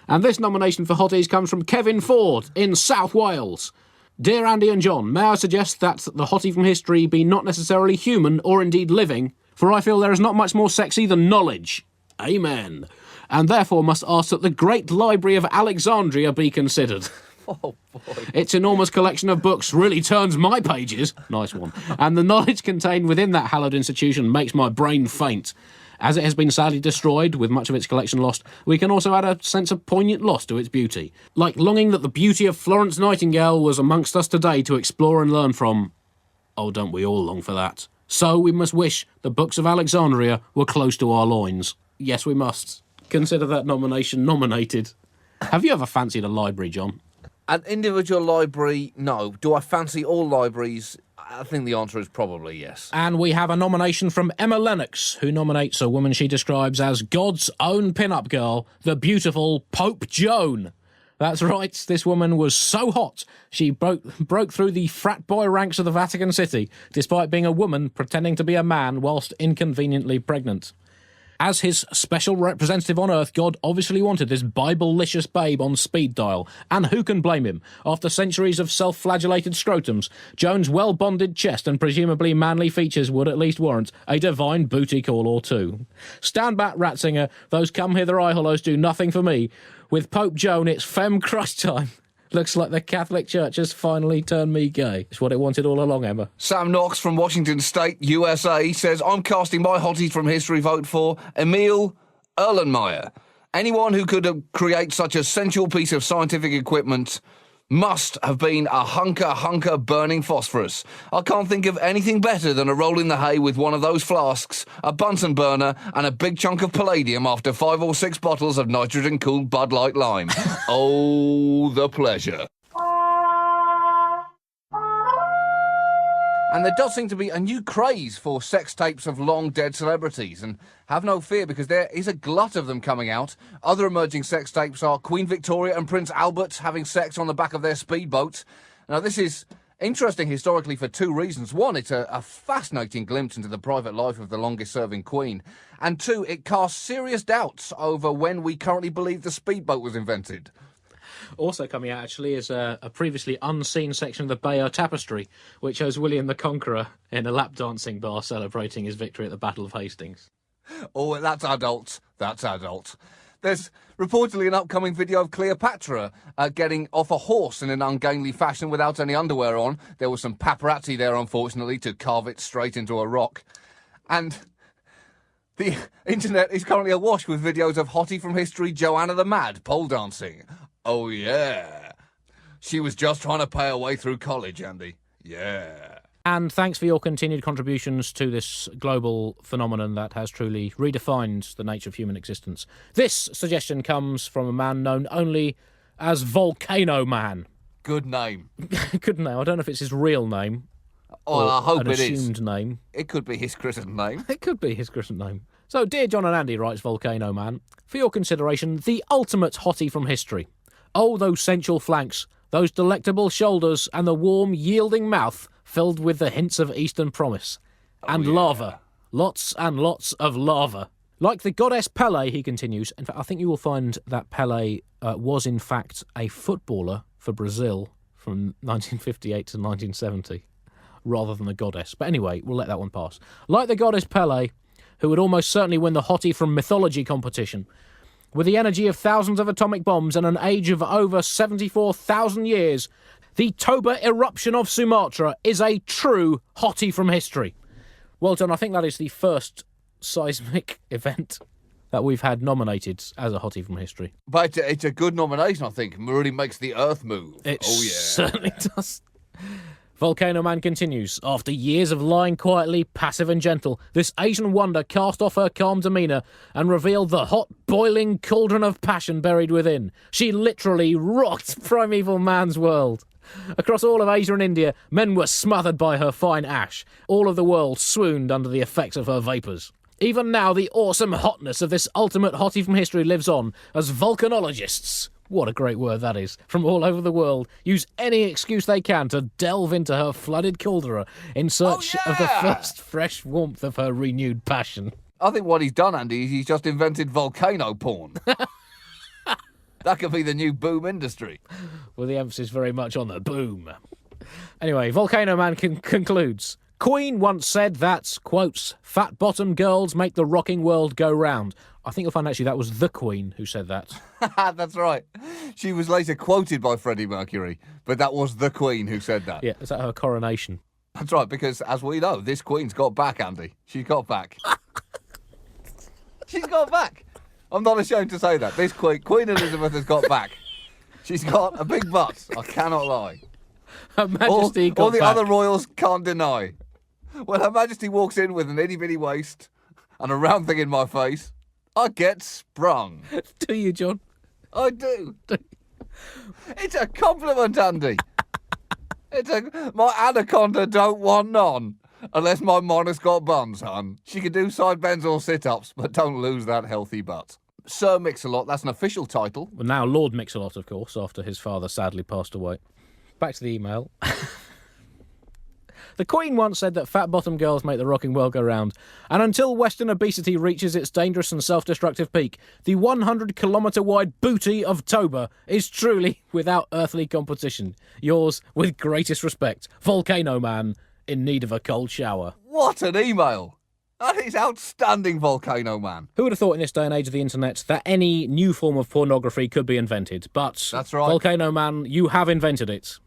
And this nomination for Hotties comes from Kevin Ford in South Wales. Dear Andy and John, may I suggest that the Hottie from history be not necessarily human or indeed living, for I feel there is not much more sexy than knowledge. Amen. And therefore must ask that the Great Library of Alexandria be considered. Oh, boy. Its enormous collection of books really turns my pages. Nice one. And the knowledge contained within that hallowed institution makes my brain faint. As it has been sadly destroyed, with much of its collection lost, we can also add a sense of poignant loss to its beauty. Like longing that the beauty of Florence Nightingale was amongst us today to explore and learn from. Oh, don't we all long for that? So we must wish the books of Alexandria were close to our loins. Yes, we must. Consider that nomination nominated. Have you ever fancied a library, John? An individual library, no. Do I fancy all libraries? I think the answer is probably yes. And we have a nomination from Emma Lennox, who nominates a woman she describes as God's own pin-up girl, the beautiful Pope Joan. That's right, this woman was so hot, she broke through the frat boy ranks of the Vatican City, despite being a woman pretending to be a man whilst inconveniently pregnant. As his special representative on Earth, God obviously wanted this Bible-licious babe on speed dial. And who can blame him? After centuries of self-flagellated scrotums, Joan's well-bonded chest and presumably manly features would at least warrant a divine booty call or two. Stand back, Ratzinger. Those come-hither eye-hollows do nothing for me. With Pope Joan, it's femme crush time. Looks like the Catholic Church has finally turned me gay. It's what it wanted all along, Emma. Sam Knox from Washington State, USA, says, I'm casting my Hottie from history vote for Emil Erlenmeyer. Anyone who could create such a sensual piece of scientific equipment must have been a hunker burning phosphorus. I can't think of anything better than a roll in the hay with one of those flasks, a Bunsen burner, and a big chunk of palladium after 5 or 6 bottles of nitrogen-cooled Bud Light Lime. Oh, the pleasure. And there does seem to be a new craze for sex tapes of long-dead celebrities, and have no fear because there is a glut of them coming out. Other emerging sex tapes are Queen Victoria and Prince Albert having sex on the back of their speedboats. Now, this is interesting historically for 2 reasons. One, it's a fascinating glimpse into the private life of the longest-serving queen. And 2, it casts serious doubts over when we currently believe the speedboat was invented. Also coming out, actually, is a previously unseen section of the Bayeux Tapestry, which shows William the Conqueror in a lap dancing bar celebrating his victory at the Battle of Hastings. Oh, that's adult. That's adult. There's reportedly an upcoming video of Cleopatra getting off a horse in an ungainly fashion without any underwear on. There was some paparazzi there, unfortunately, to carve it straight into a rock. And the internet is currently awash with videos of Hottie from history Joanna the Mad pole dancing. Oh, yeah. She was just trying to pay her way through college, Andy. Yeah. And thanks for your continued contributions to this global phenomenon that has truly redefined the nature of human existence. This suggestion comes from a man known only as Volcano Man. Good name. Good name. I don't know if it's his real name. Oh, I hope an it is. assumed name. It could be his christened name. It could be his christened name. So, dear John and Andy, writes Volcano Man, for your consideration, the ultimate Hottie from history. Oh, those sensual flanks, those delectable shoulders, and the warm, yielding mouth filled with the hints of Eastern promise. And lava. Lots and lots of lava. Like the goddess Pele, he continues. In fact, I think you will find that Pele was in fact a footballer for Brazil from 1958 to 1970, rather than a goddess. But anyway, we'll let that one pass. Like the goddess Pele, who would almost certainly win the Hottie from Mythology competition, with the energy of thousands of atomic bombs and an age of over 74,000 years, the Toba eruption of Sumatra is a true Hottie from history. Well done. I think that is the first seismic event that we've had nominated as a Hottie from history. But it's a good nomination, I think. It really makes the Earth move. It oh, yeah. certainly does. Volcano Man continues. After years of lying quietly, passive and gentle, this Asian wonder cast off her calm demeanour and revealed the hot, boiling cauldron of passion buried within. She literally rocked primeval man's world. Across all of Asia and India, men were smothered by her fine ash. All of the world swooned under the effects of her vapours. Even now, the awesome hotness of this ultimate Hottie from history lives on as volcanologists, what a great word that is, from all over the world, use any excuse they can to delve into her flooded caldera in search of the first fresh warmth of her renewed passion. I think what he's done, Andy, is he's just invented volcano porn. That could be the new boom industry. With the emphasis very much on the boom. Anyway, Volcano Man concludes. Queen once said that, quotes, fat-bottom girls make the rocking world go round. I think you'll find actually that was the Queen who said that. That's right. She was later quoted by Freddie Mercury, but that was the Queen who said that. Yeah, is that her coronation? That's right, because as we know, this Queen's got back, Andy. She's got back. She's got back. I'm not ashamed to say that. This Queen Elizabeth has got back. She's got a big butt. I cannot lie. Her Majesty got all the back. other royals can't deny. When Her Majesty walks in with an itty-bitty waist and a round thing in my face, I get sprung. Do you, John? I do. It's a compliment, Andy. My anaconda don't want none. Unless my monarch's got buns, hun. She can do side bends or sit-ups, but don't lose that healthy butt. Sir Mix-a-Lot, that's an official title. Well, now Lord Mix-a-Lot, of course, after his father sadly passed away. Back to the email. The Queen once said that fat-bottom girls make the rocking world go round, and until Western obesity reaches its dangerous and self-destructive peak, the 100-kilometre-wide booty of Toba is truly without earthly competition. Yours, with greatest respect, Volcano Man, in need of a cold shower. What an email! That is outstanding, Volcano Man. Who would have thought in this day and age of the internet that any new form of pornography could be invented? But that's right. Volcano Man, you have invented it.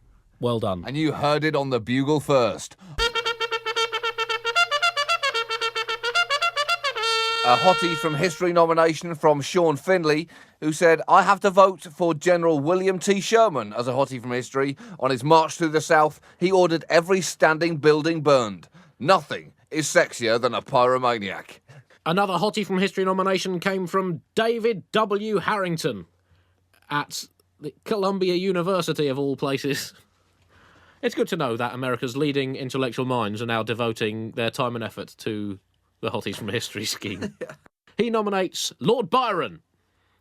Well done. And you heard it on the Bugle first. A Hottie from History nomination from Sean Finley, who said, I have to vote for General William T. Sherman as a Hottie from History. On his march through the South, he ordered every standing building burned. Nothing is sexier than a pyromaniac. Another Hottie from History nomination came from David W. Harrington at the Columbia University, of all places. It's good to know that America's leading intellectual minds are now devoting their time and effort to the Hotties from History scheme. He nominates Lord Byron,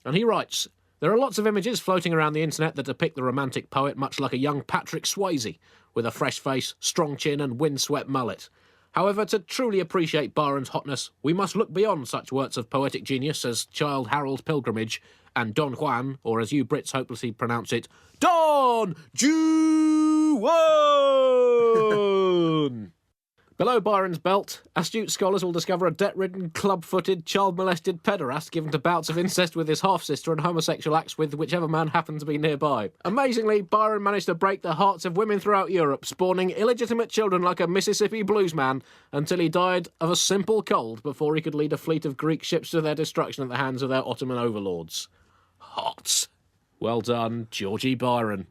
and he writes, there are lots of images floating around the internet that depict the romantic poet much like a young Patrick Swayze, with a fresh face, strong chin and windswept mullet. However, to truly appreciate Byron's hotness, we must look beyond such works of poetic genius as Childe Harold's Pilgrimage and Don Juan, or as you Brits hopelessly pronounce it, Don Juan! Below Byron's belt, astute scholars will discover a debt-ridden, club-footed, child-molested pederast given to bouts of incest with his half-sister and homosexual acts with whichever man happened to be nearby. Amazingly, Byron managed to break the hearts of women throughout Europe, spawning illegitimate children like a Mississippi bluesman until he died of a simple cold before he could lead a fleet of Greek ships to their destruction at the hands of their Ottoman overlords. Hot. Well done, Georgie Byron.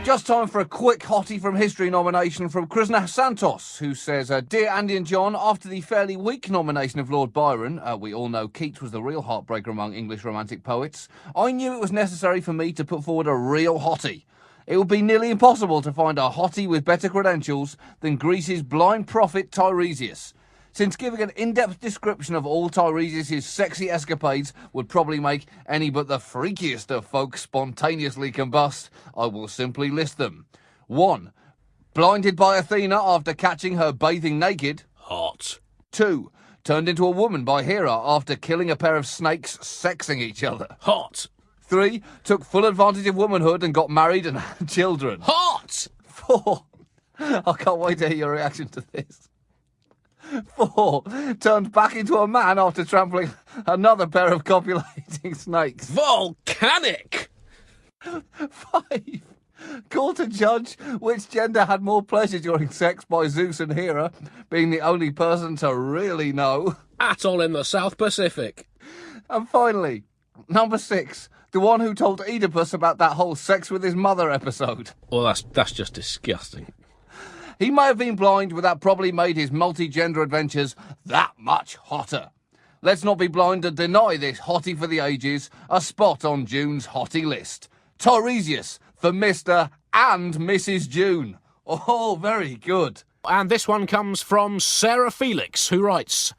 Just time for a quick Hottie from History nomination from Krishna Santos, who says, Dear Andy and John, after the fairly weak nomination of Lord Byron, we all know Keats was the real heartbreaker among English romantic poets, I knew it was necessary for me to put forward a real Hottie. It would be nearly impossible to find a Hottie with better credentials than Greece's blind prophet Tiresias. Since giving an in-depth description of all Tiresias' sexy escapades would probably make any but the freakiest of folk spontaneously combust, I will simply list them. 1. Blinded by Athena after catching her bathing naked. Hot. 2. Turned into a woman by Hera after killing a pair of snakes sexing each other. Hot. 3. Took full advantage of womanhood and got married and had children. Hot. 4. I can't wait to hear your reaction to this. 4. Turned back into a man after trampling another pair of copulating snakes. Volcanic. 5. Called to judge which gender had more pleasure during sex by Zeus and Hera, being the only person to really know. Atoll in the South Pacific. And finally, number 6. The one who told Oedipus about that whole sex with his mother episode. Well, that's just disgusting. He may have been blind, but that probably made his multi-gender adventures that much hotter. Let's not be blind and deny this hottie for the ages a spot on June's hottie list. Tiresias for Mr. and Mrs. June. Oh, very good. And this one comes from Sarah Felix, who writes,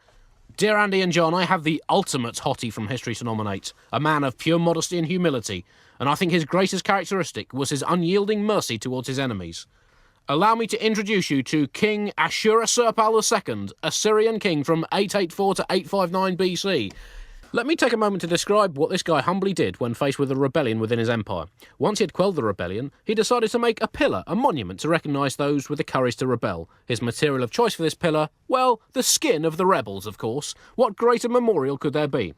Dear Andy and John, I have the ultimate hottie from history to nominate, a man of pure modesty and humility, and I think his greatest characteristic was his unyielding mercy towards his enemies. Allow me to introduce you to King Ashursurpal II, a Syrian king from 884 to 859 BC. Let me take a moment to describe what this guy humbly did when faced with a rebellion within his empire. Once he had quelled the rebellion, he decided to make a pillar, a monument to recognise those with the courage to rebel. His material of choice for this pillar? Well, the skin of the rebels, of course. What greater memorial could there be?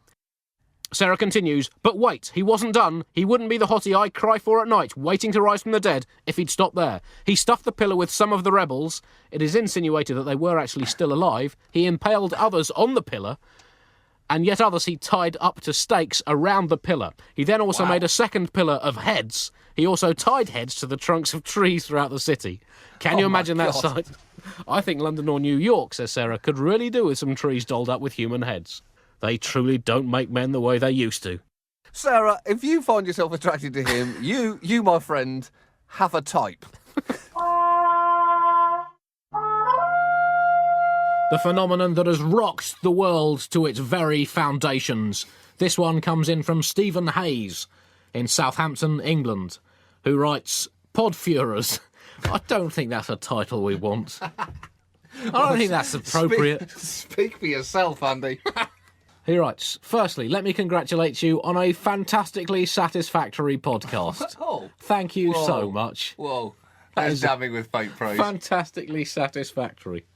Sarah continues, but wait, he wasn't done. He wouldn't be the hottie I cry for at night, waiting to rise from the dead, if he'd stopped there. He stuffed the pillar with some of the rebels. It is insinuated that they were actually still alive. He impaled others on the pillar, and yet others he tied up to stakes around the pillar. He then also made a second pillar of heads. He also tied heads to the trunks of trees throughout the city. Can you imagine that sight? I think London or New York, says Sarah, could really do with some trees dolled up with human heads. They truly don't make men the way they used to. Sarah, if you find yourself attracted to him, you, my friend, have a type. The phenomenon that has rocked the world to its very foundations. This one comes in from Stephen Hayes in Southampton, England, who writes, Podfurers. I don't think that's a title we want. I don't think that's appropriate. Speak for yourself, Andy. He writes, firstly, let me congratulate you on a fantastically satisfactory podcast. Oh. Thank you so much. Whoa. That is dabbing with fake praise. Fantastically satisfactory.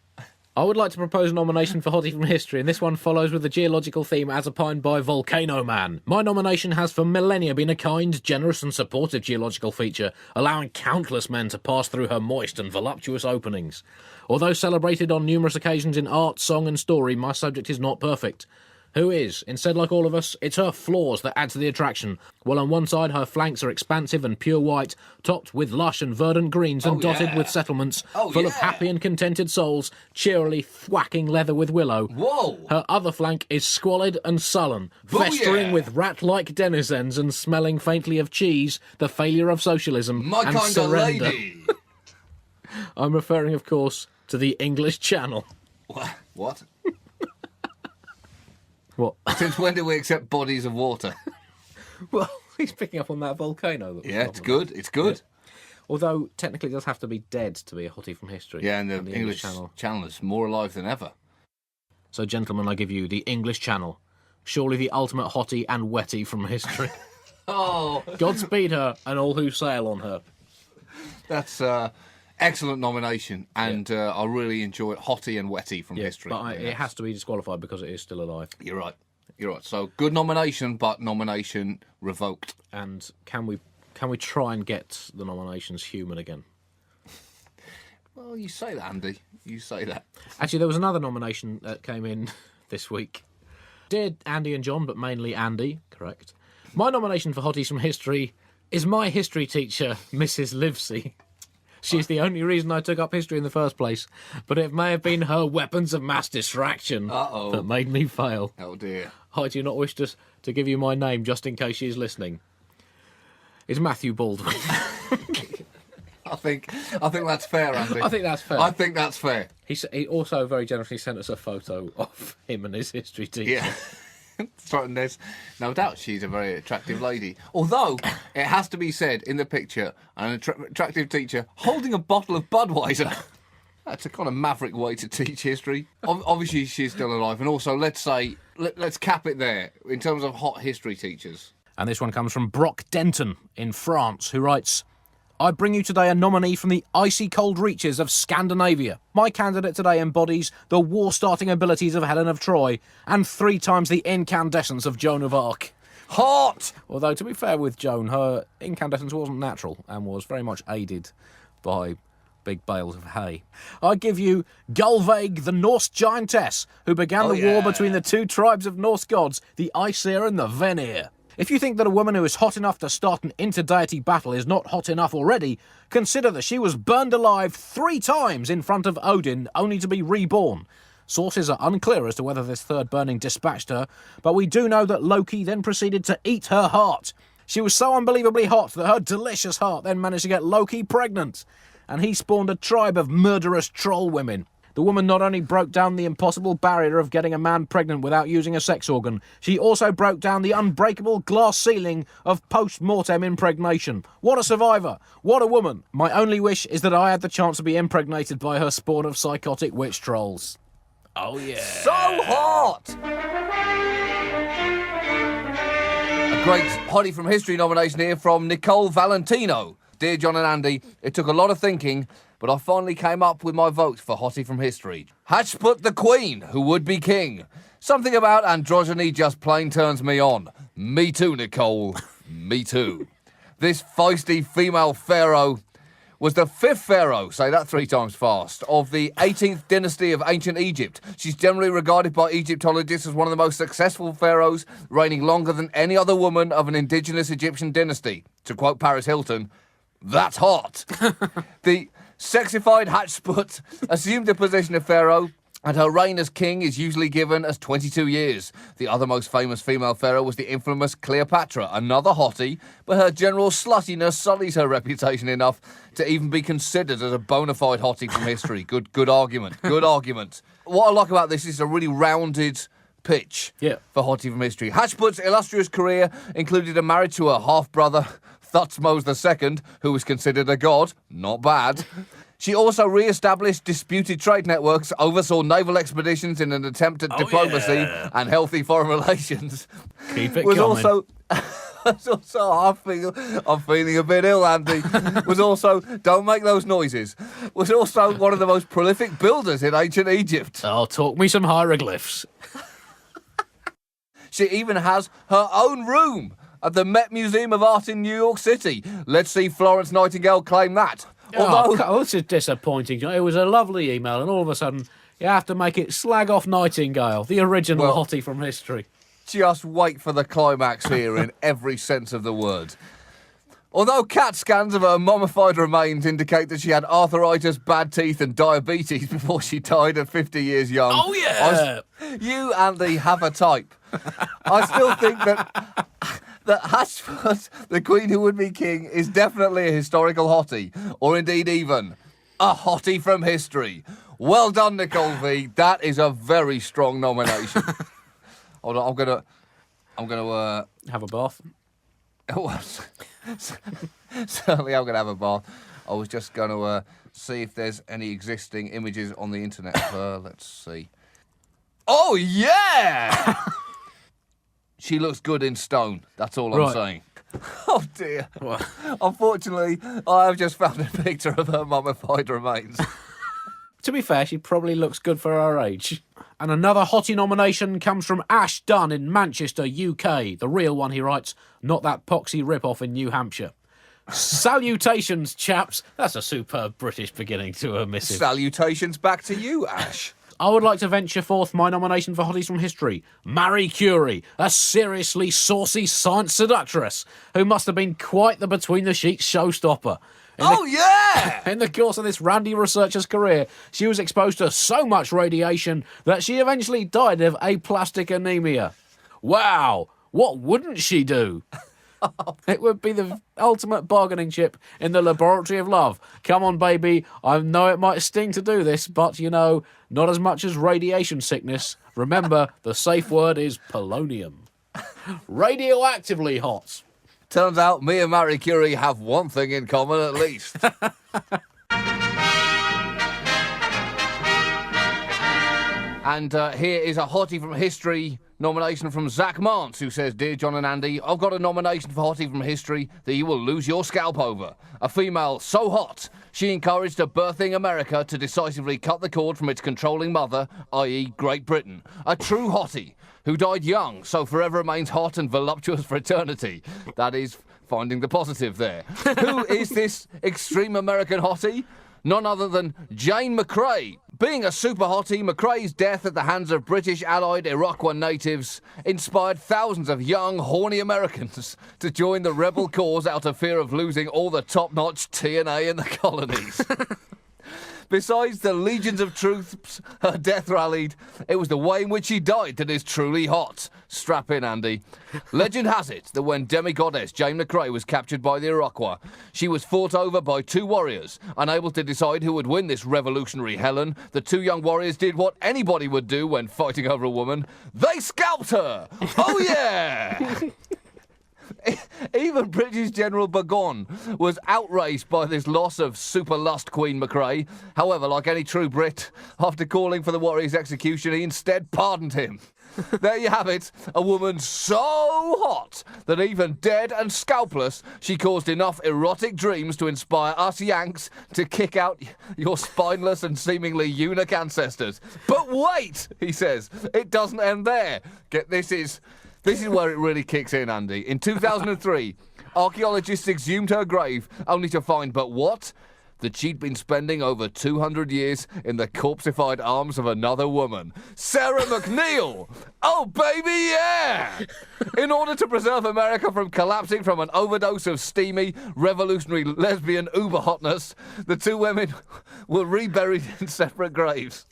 I would like to propose a nomination for Hottie from History, and this one follows with the geological theme as opined by Volcano Man. My nomination has for millennia been a kind, generous and supportive geological feature, allowing countless men to pass through her moist and voluptuous openings. Although celebrated on numerous occasions in art, song and story, my subject is not perfect. Who is? Instead, like all of us, it's her flaws that add to the attraction. While on one side her flanks are expansive and pure white, topped with lush and verdant greens and dotted with settlements full of happy and contented souls, cheerily thwacking leather with willow. Whoa! Her other flank is squalid and sullen, festering with rat-like denizens and smelling faintly of cheese, the failure of socialism, My and kind surrender. of lady! I'm referring, of course, to the English Channel. What? What? Since when do we accept bodies of water? Well, he's picking up on that volcano. That Yeah, it's good. It's good. Yeah. Although, technically, it does have to be dead to be a hottie from history. Yeah, and the on English channel is more alive than ever. So, gentlemen, I give you the English Channel. Surely the ultimate hottie and wettie from history. Oh, Godspeed her and all who sail on her. that's excellent nomination, and I really enjoy it. Hottie and wetty from history. But it has to be disqualified because it is still alive. You're right. You're right. So good nomination, but nomination revoked. And can we try and get the nominations human again? Well, you say that, Andy. You say that. Actually, there was another nomination that came in this week. Dear Andy and John, but mainly Andy, correct. My nomination for Hotties from History is my history teacher, Mrs. Livesey. She's the only reason I took up history in the first place, but it may have been her weapons of mass distraction that made me fail. Oh, dear. I do not wish to give you my name just in case she's listening. It's Matthew Baldwin. I think that's fair, Andy. I think that's fair. I think that's fair. He also very generously sent us a photo of him and his history teacher. Yeah. And there's no doubt she's a very attractive lady. Although, it has to be said in the picture, an attractive teacher holding a bottle of Budweiser. That's a kind of maverick way to teach history. Obviously, she's still alive. And also, let's cap it there in terms of hot history teachers. And this one comes from Brock Denton in France, who writes, I bring you today a nominee from the icy cold reaches of Scandinavia. My candidate today embodies the war-starting abilities of Helen of Troy and 3 times the incandescence of Joan of Arc. Hot! Although, to be fair with Joan, her incandescence wasn't natural and was very much aided by big bales of hay. I give you Gulveig, the Norse giantess, who began the war between the 2 tribes of Norse gods, the Aesir and the Vanir. If you think that a woman who is hot enough to start an interdeity battle is not hot enough already, consider that she was burned alive 3 times in front of Odin, only to be reborn. Sources are unclear as to whether this 3rd burning dispatched her, but we do know that Loki then proceeded to eat her heart. She was so unbelievably hot that her delicious heart then managed to get Loki pregnant, and he spawned a tribe of murderous troll women. The woman not only broke down the impossible barrier of getting a man pregnant without using a sex organ, she also broke down the unbreakable glass ceiling of post-mortem impregnation. What a survivor! What a woman! My only wish is that I had the chance to be impregnated by her spawn of psychotic witch trolls. Oh yeah. So hot! A great Hottie from History nomination here from Nicole Valentino. Dear John and Andy, it took a lot of thinking, but I finally came up with my vote for Hottie from History. Hatshepsut the Queen, who would be king. Something about androgyny just plain turns me on. Me too, Nicole. Me too. This feisty female pharaoh was the 5th pharaoh, say that 3 times fast, of the 18th dynasty of ancient Egypt. She's generally regarded by Egyptologists as one of the most successful pharaohs, reigning longer than any other woman of an indigenous Egyptian dynasty. To quote Paris Hilton, that's hot. The sexified Hatshepsut assumed the position of pharaoh, and her reign as king is usually given as 22 years. The other most famous female pharaoh was the infamous Cleopatra, another hottie, but her general sluttiness sullies her reputation enough to even be considered as a bona fide hottie from history. Good argument. Good argument. What I like about this is a really rounded pitch for hottie from history. Hatshepsut's illustrious career included a marriage to her half-brother, Thutmose II, who was considered a god. Not bad. She also re-established disputed trade networks, oversaw naval expeditions in an attempt at diplomacy and healthy foreign relations. Keep it coming. I'm feeling a bit ill, Andy. Was also, don't make those noises, was also one of the most prolific builders in ancient Egypt. Oh, talk me some hieroglyphs. She even has her own room at the Met Museum of Art in New York City. Let's see Florence Nightingale claim that. Although, this is disappointing. It was a lovely email, and all of a sudden, you have to make it slag off Nightingale, the original hottie from history. Just wait for the climax here in every sense of the word. Although CAT scans of her mummified remains indicate that she had arthritis, bad teeth and diabetes before she died at 50 years young. Oh, yeah! You, Andy, have a type. I still think that Hatshepsut, the queen who would be king, is definitely a historical hottie, or indeed even a hottie from history. Well done, Nicole V. That is a very strong nomination. Hold on, I'm gonna have a bath. Certainly, I'm gonna have a bath. I was just gonna see if there's any existing images on the internet. Let's see. Oh yeah. She looks good in stone. That's all I'm saying. Oh, dear. What? Unfortunately, I have just found a picture of her mummified remains. To be fair, she probably looks good for her age. And another hottie nomination comes from Ash Dunn in Manchester, UK. The real one, he writes, not that poxy rip-off in New Hampshire. Salutations, chaps. That's a superb British beginning to a missive. Salutations back to you, Ash. I would like to venture forth my nomination for Hotties from History. Marie Curie, a seriously saucy science seductress who must have been quite the between-the-sheets showstopper. In the course of this randy researcher's career, she was exposed to so much radiation that she eventually died of aplastic anemia. Wow, what wouldn't she do? It would be the ultimate bargaining chip in the laboratory of love. Come on, baby. I know it might sting to do this, but, not as much as radiation sickness. Remember, the safe word is polonium. Radioactively hot. Turns out me and Marie Curie have one thing in common at least. And here is a Hottie from History nomination from Zach Mance, who says, Dear John and Andy, I've got a nomination for Hottie from History that you will lose your scalp over. A female so hot, she encouraged a birthing America to decisively cut the cord from its controlling mother, i.e. Great Britain. A true Hottie, who died young, so forever remains hot and voluptuous for eternity. That is finding the positive there. Who is this extreme American Hottie? None other than Jane McRae. Being a super hottie, McRae's death at the hands of British allied Iroquois natives inspired thousands of young, horny Americans to join the rebel cause out of fear of losing all the top-notch TNA in the colonies. Besides the legions of troops her death rallied, it was the way in which she died that is truly hot. Strap in, Andy. Legend has it that when demi-goddess Jane McRae was captured by the Iroquois, she was fought over by two warriors. Unable to decide who would win this revolutionary Helen, the two young warriors did what anybody would do when fighting over a woman. They scalped her! Oh yeah! Even British General Bugle was outraged by this loss of super lust Queen McRae. However, like any true Brit, after calling for the warrior's execution, he instead pardoned him. There you have it, a woman so hot that even dead and scalpless, she caused enough erotic dreams to inspire us Yanks to kick out your spineless and seemingly eunuch ancestors. But wait, he says, it doesn't end there. This is where it really kicks in, Andy. In 2003, archaeologists exhumed her grave, only to find, but what? That she'd been spending over 200 years in the corpseified arms of another woman. Sarah McNeil! Oh, baby, yeah! In order to preserve America from collapsing from an overdose of steamy, revolutionary lesbian uber hotness, the two women were reburied in separate graves.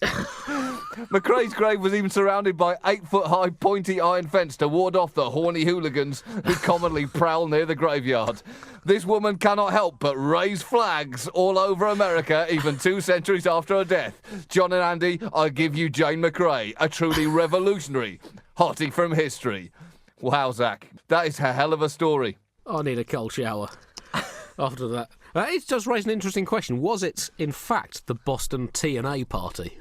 McRae's grave was even surrounded by 8-foot-high pointy iron fence to ward off the horny hooligans who commonly prowl near the graveyard. This woman cannot help but raise flags all over America, even 2 centuries after her death. John and Andy, I give you Jane McRae, a truly revolutionary hottie from history. Wow, Zach, that is a hell of a story. I need a cold shower after that. It does raise an interesting question. Was it, in fact, the Boston TNA party?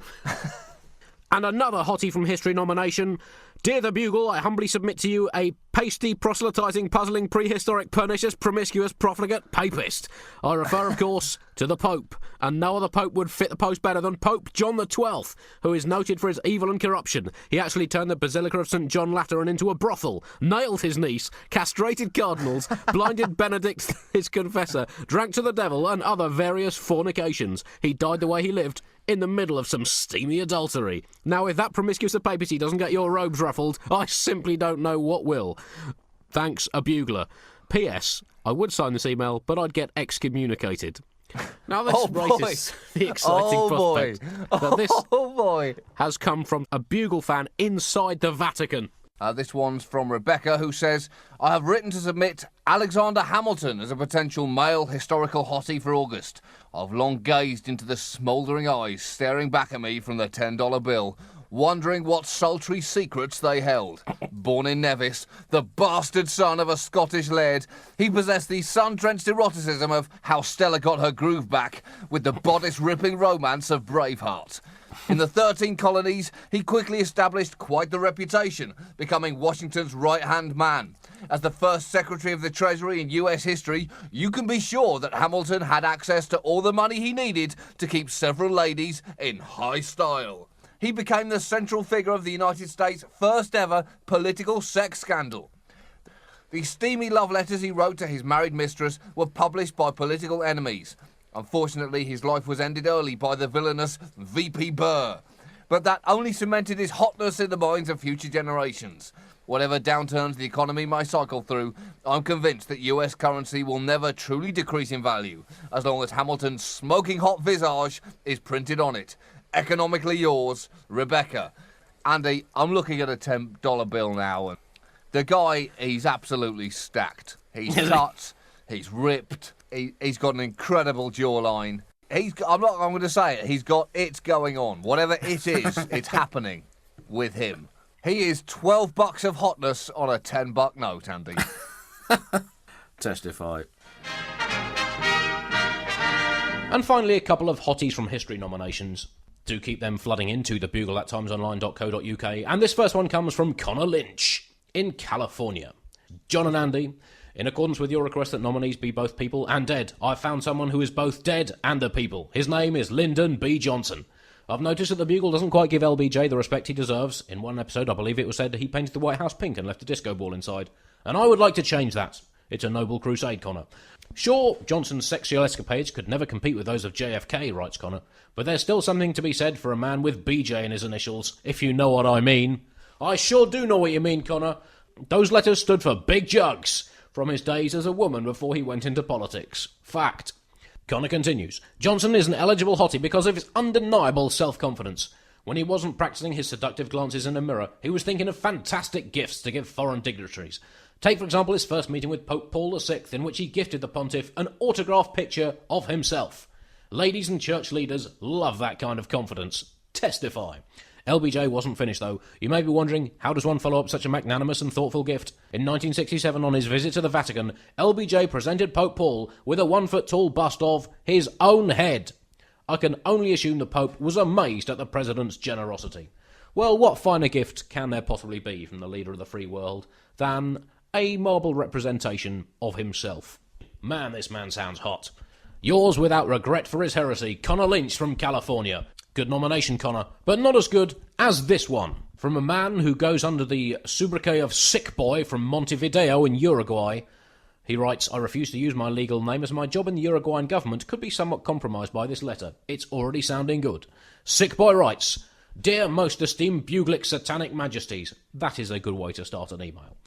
And another Hottie from History nomination. Dear the Bugle, I humbly submit to you a pasty, proselytising, puzzling, prehistoric, pernicious, promiscuous, profligate papist. I refer, of course, to the Pope, and no other Pope would fit the post better than Pope John XII, who is noted for his evil and corruption. He actually turned the Basilica of St. John Lateran into a brothel, nailed his niece, castrated cardinals, blinded Benedict, his confessor, drank to the devil, and other various fornications. He died the way he lived, in the middle of some steamy adultery. Now, if that promiscuous of papacy doesn't get your robes ruffled, I simply don't know what will. Thanks, a bugler. P.S. I would sign this email, but I'd get excommunicated. Now this raises the exciting prospect that this has come from a Bugle fan inside the Vatican. This one's from Rebecca, who says, I have written to submit Alexander Hamilton as a potential male historical hottie for August. I've long gazed into the smouldering eyes staring back at me from the $10 bill, wondering what sultry secrets they held. Born in Nevis, the bastard son of a Scottish laird, he possessed the sun-drenched eroticism of How Stella Got Her Groove Back with the bodice-ripping romance of Braveheart. In the 13 colonies, he quickly established quite the reputation, becoming Washington's right-hand man. As the first Secretary of the Treasury in US history, you can be sure that Hamilton had access to all the money he needed to keep several ladies in high style. He became the central figure of the United States' first ever political sex scandal. The steamy love letters he wrote to his married mistress were published by political enemies. Unfortunately, his life was ended early by the villainous VP Burr. But that only cemented his hotness in the minds of future generations. Whatever downturns the economy may cycle through, I'm convinced that US currency will never truly decrease in value, as long as Hamilton's smoking hot visage is printed on it. Economically yours, Rebecca. Andy, I'm looking at a $10 bill now, and The guy, he's absolutely stacked. He's cut, he's ripped, he's got an incredible jawline. I'm going to say it, he's got it going on. Whatever it is, it's happening with him. He is $12 of hotness on a $10 note, Andy. Testify. And finally, a couple of hotties from history nominations. Do keep them flooding into the Bugle at timesonline.co.uk. And this first one comes from Connor Lynch in California. John and Andy, in accordance with your request that nominees be both people and dead, I've found someone who is both dead and a people. His name is Lyndon B. Johnson. I've noticed that the Bugle doesn't quite give LBJ the respect he deserves. In one episode, I believe it was said he painted the White House pink and left a disco ball inside. And I would like to change that. It's a noble crusade, Connor. Sure, Johnson's sexual escapades could never compete with those of JFK, writes Connor, but there's still something to be said for a man with BJ in his initials, if you know what I mean. I sure do know what you mean, Connor. Those letters stood for Big Jugs, from his days as a woman before he went into politics. Fact. Connor continues, Johnson is an eligible hottie because of his undeniable self-confidence. When he wasn't practicing his seductive glances in a mirror, he was thinking of fantastic gifts to give foreign dignitaries. Take, for example, his first meeting with Pope Paul VI, in which he gifted the pontiff an autographed picture of himself. Ladies and church leaders love that kind of confidence. Testify. LBJ wasn't finished, though. You may be wondering, how does one follow up such a magnanimous and thoughtful gift? In 1967, on his visit to the Vatican, LBJ presented Pope Paul with a 1-foot-tall bust of his own head. I can only assume the Pope was amazed at the President's generosity. Well, what finer gift can there possibly be from the leader of the free world than a marble representation of himself? Man, this man sounds hot. Yours without regret for his heresy, Connor Lynch from California. Good nomination, Connor, but not as good as this one. From a man who goes under the sobriquet of Sick Boy from Montevideo in Uruguay. He writes, I refuse to use my legal name as my job in the Uruguayan government could be somewhat compromised by this letter. It's already sounding good. Sick Boy writes, Dear most esteemed Buglic satanic majesties. That is a good way to start an email.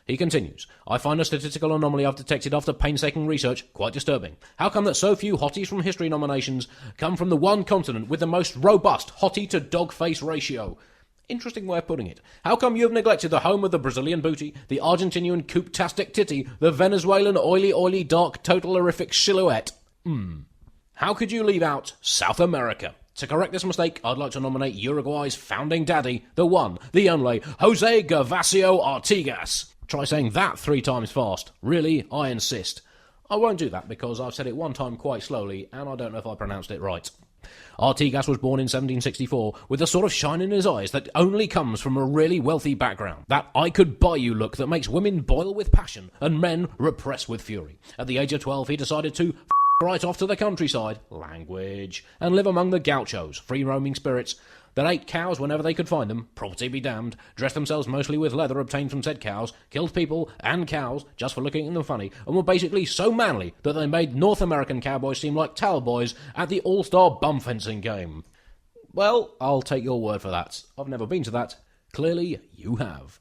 He continues, I find a statistical anomaly I've detected after painstaking research quite disturbing. How come that so few hotties from history nominations come from the one continent with the most robust hottie-to-dog-face ratio? Interesting way of putting it. How come you have neglected the home of the Brazilian booty, the Argentinian coop-tastic titty, the Venezuelan oily, dark, total horrific silhouette? How could you leave out South America? To correct this mistake, I'd like to nominate Uruguay's founding daddy, the one, the only, Jose Gervasio Artigas. Try saying that 3 times fast. Really, I insist. I won't do that because I've said it one time quite slowly and I don't know if I pronounced it right. Artigas was born in 1764 with a sort of shine in his eyes that only comes from a really wealthy background. That I-could-buy-you look that makes women boil with passion and men repress with fury. At the age of 12, he decided to right off to the countryside, language, and live among the gauchos, free-roaming spirits that ate cows whenever they could find them, property be damned, dressed themselves mostly with leather obtained from said cows, killed people and cows just for looking at them funny, and were basically so manly that they made North American cowboys seem like towel boys at the all-star bum fencing game. Well, I'll take your word for that. I've never been to that. Clearly, you have.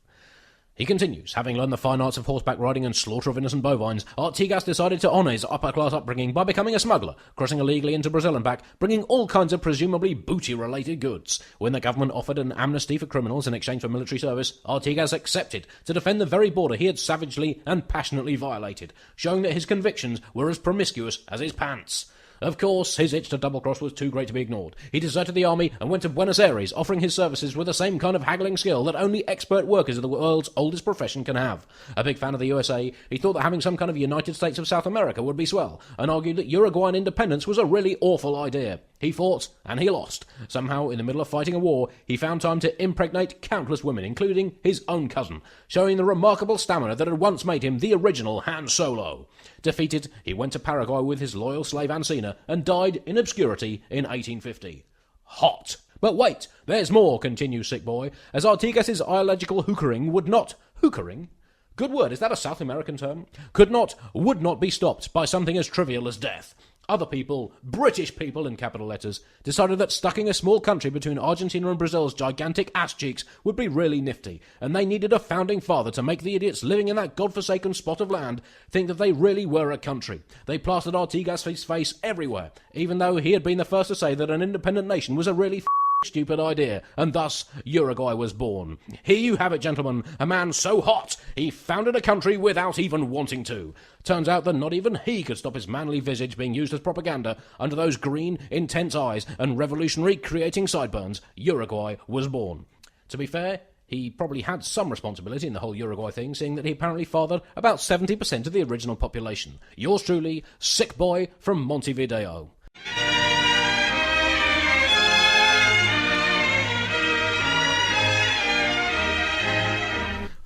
He continues, having learned the fine arts of horseback riding and slaughter of innocent bovines, Artigas decided to honour his upper-class upbringing by becoming a smuggler, crossing illegally into Brazil and back, bringing all kinds of presumably booty-related goods. When the government offered an amnesty for criminals in exchange for military service, Artigas accepted to defend the very border he had savagely and passionately violated, showing that his convictions were as promiscuous as his pants. Of course, his itch to double-cross was too great to be ignored. He deserted the army and went to Buenos Aires, offering his services with the same kind of haggling skill that only expert workers of the world's oldest profession can have. A big fan of the USA, he thought that having some kind of United States of South America would be swell, and argued that Uruguayan independence was a really awful idea. He fought, and he lost. Somehow, in the middle of fighting a war, he found time to impregnate countless women, including his own cousin, showing the remarkable stamina that had once made him the original Han Solo. Defeated, he went to Paraguay with his loyal slave Ancina, and died in obscurity in 1850. Hot. But wait, there's more, continues Sick Boy, as Artigas' ideological hookering would not... Hookering? Good word, is that a South American term? Would not be stopped by something as trivial as death. Other people, British people in capital letters, decided that stucking a small country between Argentina and Brazil's gigantic ass cheeks would be really nifty, and they needed a founding father to make the idiots living in that godforsaken spot of land think that they really were a country. They plastered Artigas' face everywhere, even though he had been the first to say that an independent nation was a really stupid idea, and thus Uruguay was born. Here you have it, gentlemen, a man so hot he founded a country without even wanting to. Turns out that not even he could stop his manly visage being used as propaganda under those green, intense eyes and revolutionary creating sideburns. Uruguay was born. To be fair, he probably had some responsibility in the whole Uruguay thing, seeing that he apparently fathered about 70% of the original population. Yours truly, Sick Boy from Montevideo.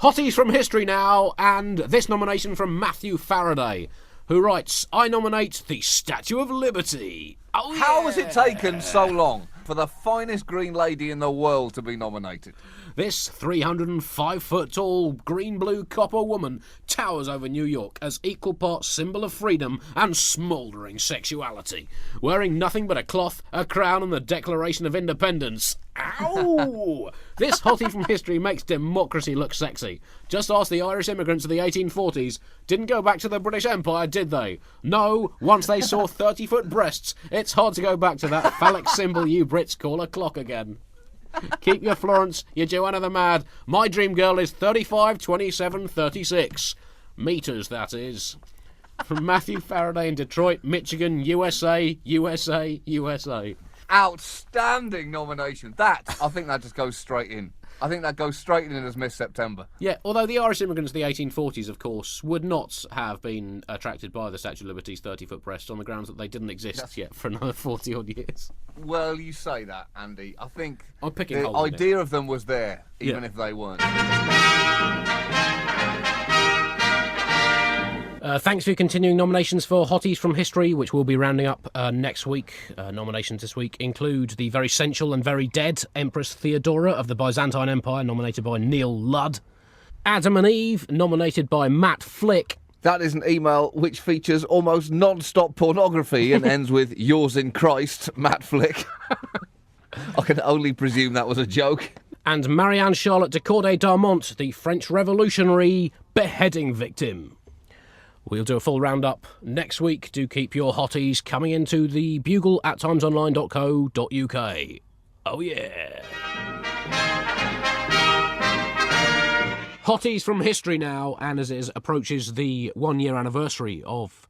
Hotties from history now, and this nomination from Matthew Faraday, who writes, I nominate the Statue of Liberty. Oh, yeah. How has it taken so long for the finest green lady in the world to be nominated? This 305-foot-tall green-blue copper woman towers over New York as equal parts symbol of freedom and smouldering sexuality, wearing nothing but a cloth, a crown and the Declaration of Independence. Ow! This hottie from history makes democracy look sexy. Just ask the Irish immigrants of the 1840s. Didn't go back to the British Empire, did they? No, once they saw 30-foot breasts, it's hard to go back to that phallic symbol you Brits call a clock again. Keep your Florence, your Joanna the Mad. My dream girl is 35, 27, 36. Meters, that is. From Matthew Faraday in Detroit, Michigan, USA, USA, USA. Outstanding nomination. I think that just goes straight in. I think that goes straight in as Miss September. Yeah, although the Irish immigrants of the 1840s, of course, would not have been attracted by the Statue of Liberty's 30-foot breasts on the grounds that they didn't exist yet for another 40-odd years. Well, you say that, Andy. I think I'm picking the holes in idea of them was there, even if they weren't. Thanks for your continuing nominations for Hotties from History, which we'll be rounding up next week. Nominations this week include the very sensual and very dead Empress Theodora of the Byzantine Empire, nominated by Neil Ludd. Adam and Eve, nominated by Matt Flick. That is an email which features almost non-stop pornography and ends with yours in Christ, Matt Flick. I can only presume that was a joke. And Marianne Charlotte de Corday d'Armont, the French revolutionary beheading victim. We'll do a full roundup next week. Do keep your hotties coming into the Bugle at timesonline.co.uk. Oh yeah. Hotties from history now, and as it approaches the 1-year anniversary of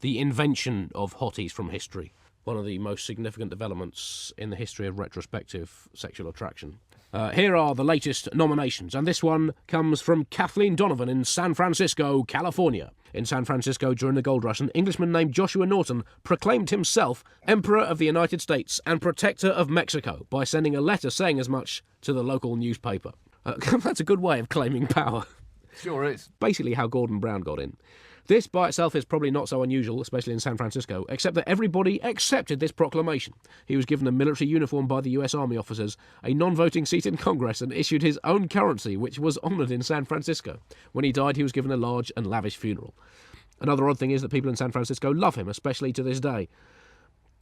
the invention of Hotties from history, one of the most significant developments in the history of retrospective sexual attraction. Here are the latest nominations, and this one comes from Kathleen Donovan in San Francisco, California. In San Francisco during the Gold Rush, an Englishman named Joshua Norton proclaimed himself Emperor of the United States and Protector of Mexico by sending a letter saying as much to the local newspaper. That's a good way of claiming power. Sure is. Basically how Gordon Brown got in. This by itself is probably not so unusual, especially in San Francisco, except that everybody accepted this proclamation. He was given a military uniform by the US Army officers, a non-voting seat in Congress, and issued his own currency, which was honoured in San Francisco. When he died, he was given a large and lavish funeral. Another odd thing is that people in San Francisco love him, especially to this day,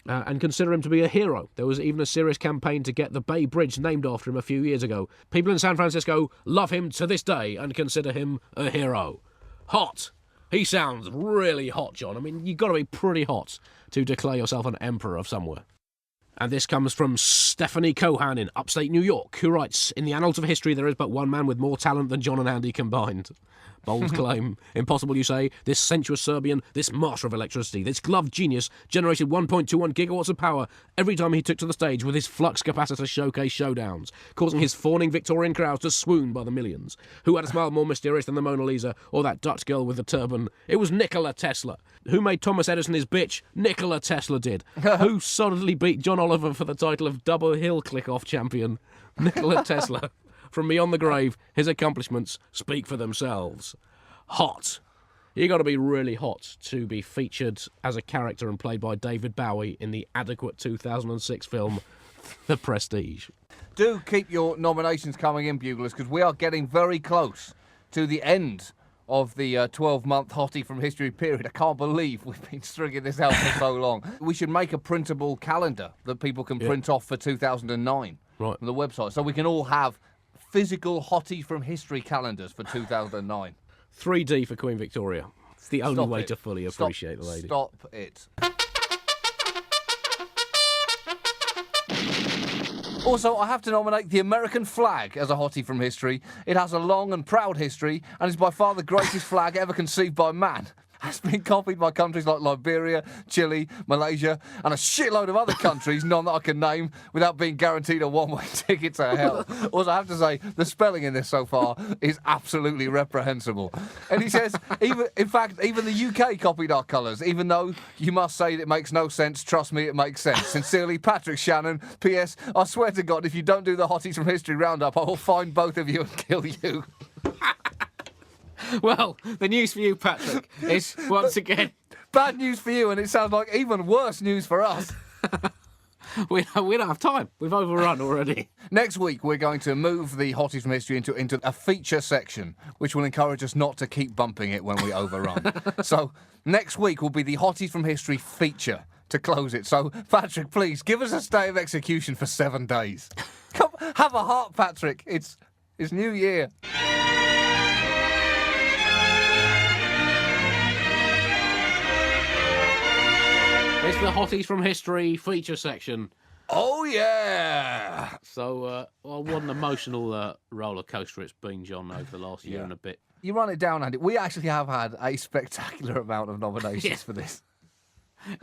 and consider him to be a hero. There was even a serious campaign to get the Bay Bridge named after him a few years ago. People in San Francisco love him to this day and consider him a hero. Hot. He sounds really hot, John. I mean, you've got to be pretty hot to declare yourself an emperor of somewhere. And this comes from Stephanie Cohan in upstate New York, who writes, in the annals of history there is but one man with more talent than John and Andy combined. Bold claim. Impossible, you say? This sensuous Serbian, this master of electricity, this gloved genius generated 1.21 gigawatts of power every time he took to the stage with his flux capacitor showcase showdowns, causing his fawning Victorian crowds to swoon by the millions. Who had a smile more mysterious than the Mona Lisa or that Dutch girl with the turban? It was Nikola Tesla. Who made Thomas Edison his bitch? Nikola Tesla did. Who solidly beat John Oliver for the title of double hill click-off champion? Nikola Tesla. From beyond the grave, his accomplishments speak for themselves. Hot. You got to be really hot to be featured as a character and played by David Bowie in the adequate 2006 film The Prestige. Do keep your nominations coming in, Buglers, because we are getting very close to the end of the 12-month Hottie from History period. I can't believe we've been stringing this out for so long. We should make a printable calendar that people can print off for 2009 on the website, so we can all have physical Hottie from History calendars for 2009. 3D for Queen Victoria. It's the only way to fully appreciate the lady. Stop it. Also, I have to nominate the American flag as a hottie from history. It has a long and proud history and is by far the greatest flag ever conceived by man. Has been copied by countries like Liberia, Chile, Malaysia, and a shitload of other countries, none that I can name, without being guaranteed a one-way ticket to hell. Also, I have to say, the spelling in this so far is absolutely reprehensible. And he says, even the UK copied our colours, even though you must say it makes no sense. Trust me, it makes sense. Sincerely, Patrick Shannon. P.S. I swear to God, if you don't do the Hotties from History Roundup, I will find both of you and kill you. Well, the news for you, Patrick, is once again... Bad news for you, and it sounds like even worse news for us. We don't have time. We've overrun already. Next week, we're going to move the Hotties from History into a feature section, which will encourage us not to keep bumping it when we overrun. So next week will be the Hotties from History feature to close it. So, Patrick, please, give us a stay of execution for 7 days. Come, have a heart, Patrick. It's New Year. It's the Hotties from History feature section. Oh, yeah! So, what an emotional roller coaster it's been, John, over the last year and a bit. You run it down, Andy. We actually have had a spectacular amount of nominations for this.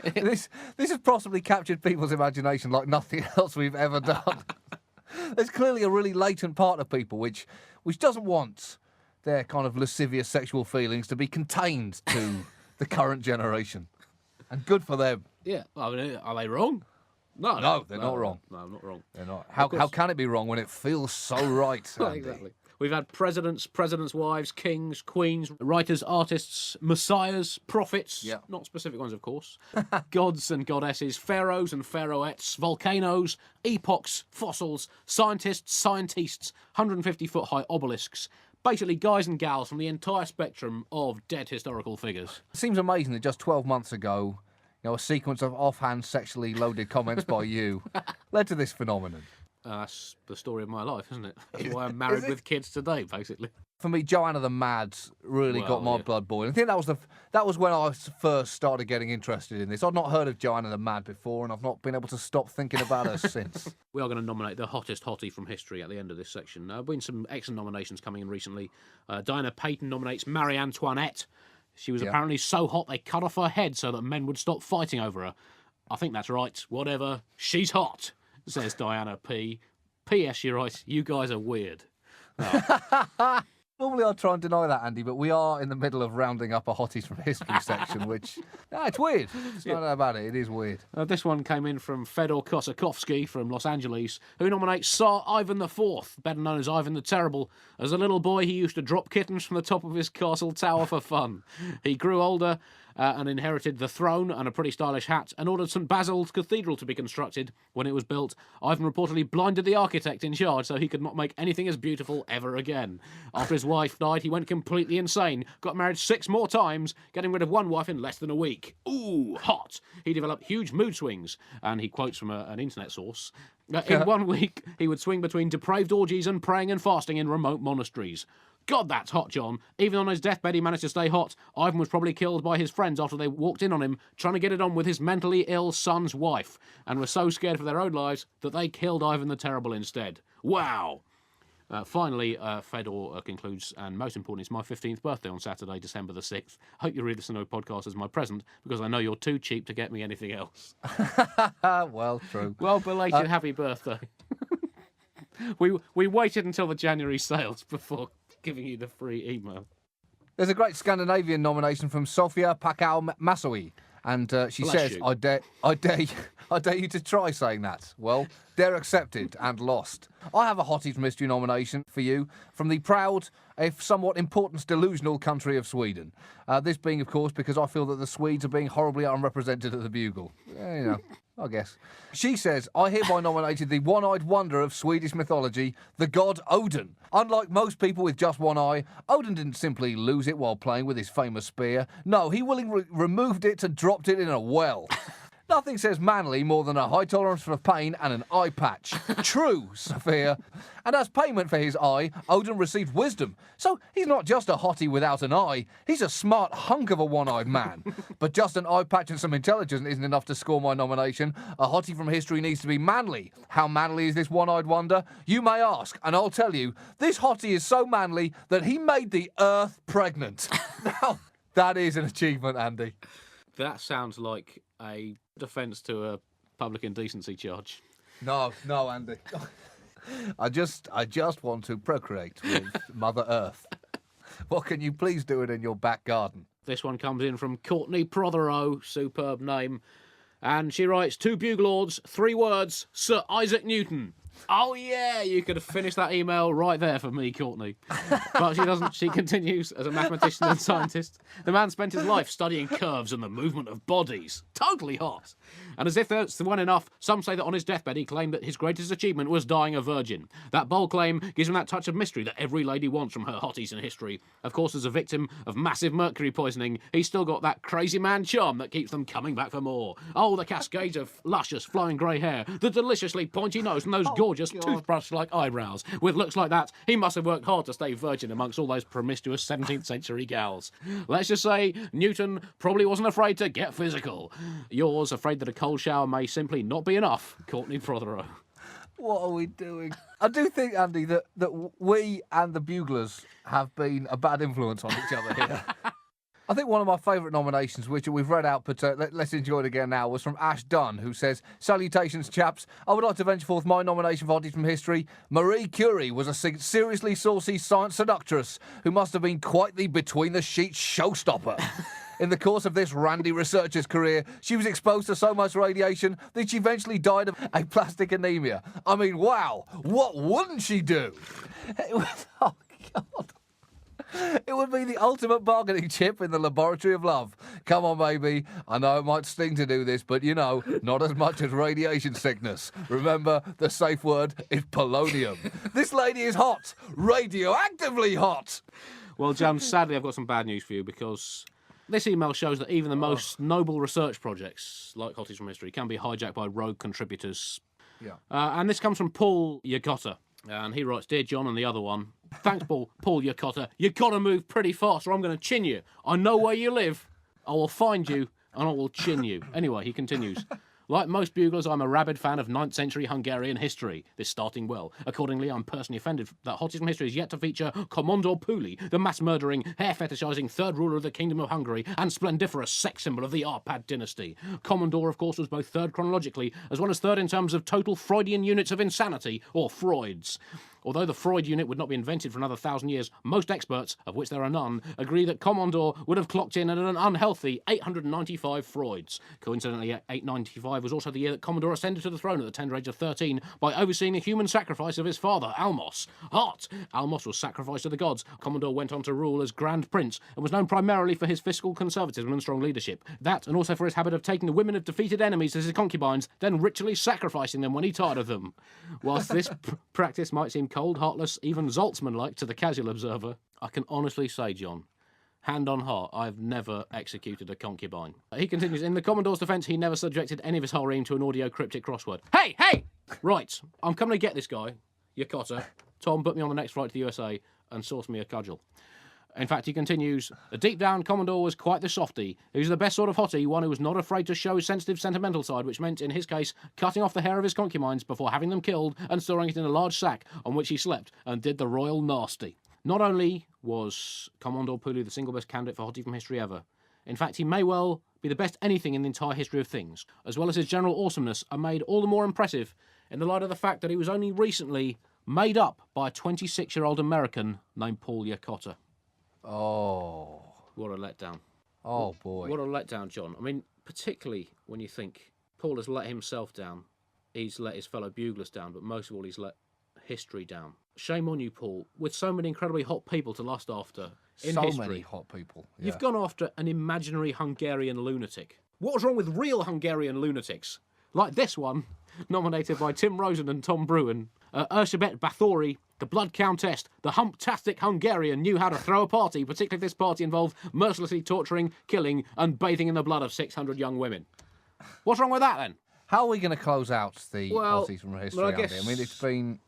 This has possibly captured people's imagination like nothing else we've ever done. There's clearly a really latent part of people which doesn't want their kind of lascivious sexual feelings to be contained to the current generation. And good for them. Yeah. I mean, are they wrong? No, they're not wrong. No, not wrong. They're not. How can it be wrong when it feels so right, Andy? Exactly. We've had presidents, wives, kings, queens, writers, artists, messiahs, prophets, not specific ones, of course, gods and goddesses, pharaohs and pharaohettes, volcanoes, epochs, fossils, scientists, scientists, 150-foot high obelisks, basically guys and gals from the entire spectrum of dead historical figures. It seems amazing that just 12 months ago, a sequence of offhand sexually loaded comments by you led to this phenomenon. That's the story of my life, isn't it? That's why I'm married with kids today, basically. For me, Joanna the Mad really got my blood boiling. I think that was when I first started getting interested in this. I'd not heard of Joanna the Mad before, and I've not been able to stop thinking about her since. We are going to nominate the hottest hottie from history at the end of this section. There have been some excellent nominations coming in recently. Diana Payton nominates Marie Antoinette. She was apparently so hot they cut off her head so that men would stop fighting over her. I think that's right. Whatever. She's hot, says Diana P. P.S. She writes, you guys are weird. Oh. Normally I'd try and deny that, Andy, but we are in the middle of rounding up a Hotties from History section, which, it's weird. It's not about it. It is weird. This one came in from Fedor Kosakovsky from Los Angeles, who nominates Tsar Ivan IV, better known as Ivan the Terrible. As a little boy, he used to drop kittens from the top of his castle tower for fun. He grew older and inherited the throne and a pretty stylish hat, and ordered St Basil's Cathedral to be constructed. When it was built, Ivan reportedly blinded the architect in charge so he could not make anything as beautiful ever again. After his wife died, he went completely insane, got married 6 more times, getting rid of one wife in less than a week. Ooh, hot! He developed huge mood swings, and he quotes from an internet source. In 1 week, he would swing between depraved orgies and praying and fasting in remote monasteries. God, that's hot, John. Even on his deathbed, he managed to stay hot. Ivan was probably killed by his friends after they walked in on him, trying to get it on with his mentally ill son's wife, and were so scared for their own lives that they killed Ivan the Terrible instead. Wow! Finally, Fedor concludes, and most important, it's my 15th birthday on Saturday, December the 6th. I hope you read the Snow podcast as my present, because I know you're too cheap to get me anything else. Well, true. Well, belated happy birthday. We waited until the January sales before giving you the free email. There's a great Scandinavian nomination from Sofia Pakau-Masoui, and she Bless says, you. I dare you to try saying that. Well, they're accepted and lost. I have a Hotties from History nomination for you from the proud, if somewhat important, delusional country of Sweden. This being, of course, because I feel that the Swedes are being horribly unrepresented at the Bugle. I guess. She says, I hereby nominated the one-eyed wonder of Swedish mythology, the god Odin. Unlike most people with just one eye, Odin didn't simply lose it while playing with his famous spear. No, he willingly removed it and dropped it in a well. Nothing says manly more than a high tolerance for pain and an eye patch. True, Sophia. And as payment for his eye, Odin received wisdom. So he's not just a hottie without an eye, he's a smart hunk of a one-eyed man. But just an eye patch and some intelligence isn't enough to score my nomination. A hottie from history needs to be manly. How manly is this one-eyed wonder? You may ask, and I'll tell you, this hottie is so manly that he made the Earth pregnant. Now, that is an achievement, Andy. That sounds like a defence to a public indecency charge. No, Andy. I just want to procreate with Mother Earth. What can you please do it in your back garden? This one comes in from Courtney Prothero, superb name. And she writes, 2 Buglords, 3 words, Sir Isaac Newton. Oh, yeah, you could have finished that email right there for me, Courtney. But she doesn't. She continues, as a mathematician and scientist, the man spent his life studying curves and the movement of bodies. Totally hot. And as if that's one enough, some say that on his deathbed he claimed that his greatest achievement was dying a virgin. That bold claim gives him that touch of mystery that every lady wants from her hotties in history. Of course, as a victim of massive mercury poisoning, he's still got that crazy man charm that keeps them coming back for more. Oh, the cascades of luscious flowing grey hair, the deliciously pointy nose and those gorgeous toothbrush-like eyebrows. With looks like that, he must have worked hard to stay virgin amongst all those promiscuous 17th century gals. Let's just say Newton probably wasn't afraid to get physical. Yours, afraid that a cold shower may simply not be enough, Courtney Prothero. What are we doing? I do think, Andy, that we and the Buglers have been a bad influence on each other here. I think one of my favourite nominations, which we've read out, but let's enjoy it again now, was from Ash Dunn, who says, "Salutations, chaps. I would like to venture forth my nomination for Hotties from history. Marie Curie was a seriously saucy science seductress who must have been quite the between-the-sheets showstopper." In the course of this randy researcher's career, she was exposed to so much radiation that she eventually died of aplastic anemia. I mean, wow, what wouldn't she do? Oh, God. It would be the ultimate bargaining chip in the laboratory of love. Come on, baby. I know it might sting to do this, but you know, not as much as radiation sickness. Remember, the safe word is polonium. This lady is hot. Radioactively hot. Well, John, sadly, I've got some bad news for you because this email shows that even the most noble research projects, like Hotties from History, can be hijacked by rogue contributors. Yeah. And this comes from Paul Yacotta. And he writes, "Dear John and the other one, thanks, Paul Yacotta. You got to move pretty fast or I'm going to chin you. I know where you live. I will find you and I will chin you." Anyway, he continues. "Like most buglers, I'm a rabid fan of 9th century Hungarian history. This starting well. Accordingly, I'm personally offended that Hotties from History is yet to feature Commodore Puli, the mass-murdering, hair-fetishizing third ruler of the Kingdom of Hungary and splendiferous sex symbol of the Arpad dynasty. Commodore, of course, was both third chronologically, as well as third in terms of total Freudian units of insanity, or Freuds. Although the Freud unit would not be invented for another 1,000 years, most experts, of which there are none, agree that Commodore would have clocked in at an unhealthy 895 Freuds. Coincidentally, 895 was also the year that Commodore ascended to the throne at the tender age of 13 by overseeing the human sacrifice of his father, Almos. Hot! Almos was sacrificed to the gods. Commodore went on to rule as Grand Prince and was known primarily for his fiscal conservatism and strong leadership. That, and also for his habit of taking the women of defeated enemies as his concubines, then ritually sacrificing them when he tired of them. Whilst this practice might seem cold, heartless, even Zaltzman-like to the casual observer, I can honestly say, John, hand on heart, I've never executed a concubine." He continues, "In the Commodore's defence, he never subjected any of his harem to an audio cryptic crossword." Hey! Right, I'm coming to get this guy, Yacotta. Tom, put me on the next flight to the USA and source me a cudgel. In fact, he continues, "Deep down, Commodore was quite the softy. He was the best sort of hottie, one who was not afraid to show his sensitive, sentimental side, which meant, in his case, cutting off the hair of his concubines before having them killed and storing it in a large sack on which he slept and did the royal nasty." Not only was Commodore Puli the single best candidate for Hottie from History ever, in fact, he may well be the best anything in the entire history of things, as well as his general awesomeness are made all the more impressive in the light of the fact that he was only recently made up by a 26-year-old American named Paul Yacotta. Oh. What a letdown. Oh, boy. What a letdown, John. I mean, particularly when you think Paul has let himself down, he's let his fellow buglers down, but most of all, he's let history down. Shame on you, Paul. With so many incredibly hot people to lust after in history. So many hot people. Yeah. You've gone after an imaginary Hungarian lunatic. What was wrong with real Hungarian lunatics? Like this one, nominated by Tim Rosen and Tom Bruin. Erzsébet Bathory, the Blood Countess, the humptastic Hungarian, knew how to throw a party, particularly if this party involved mercilessly torturing, killing, and bathing in the blood of 600 young women. What's wrong with that, then? How are we going to close out the Well, hotties from history, well, I Andy? guess- I mean, it's been...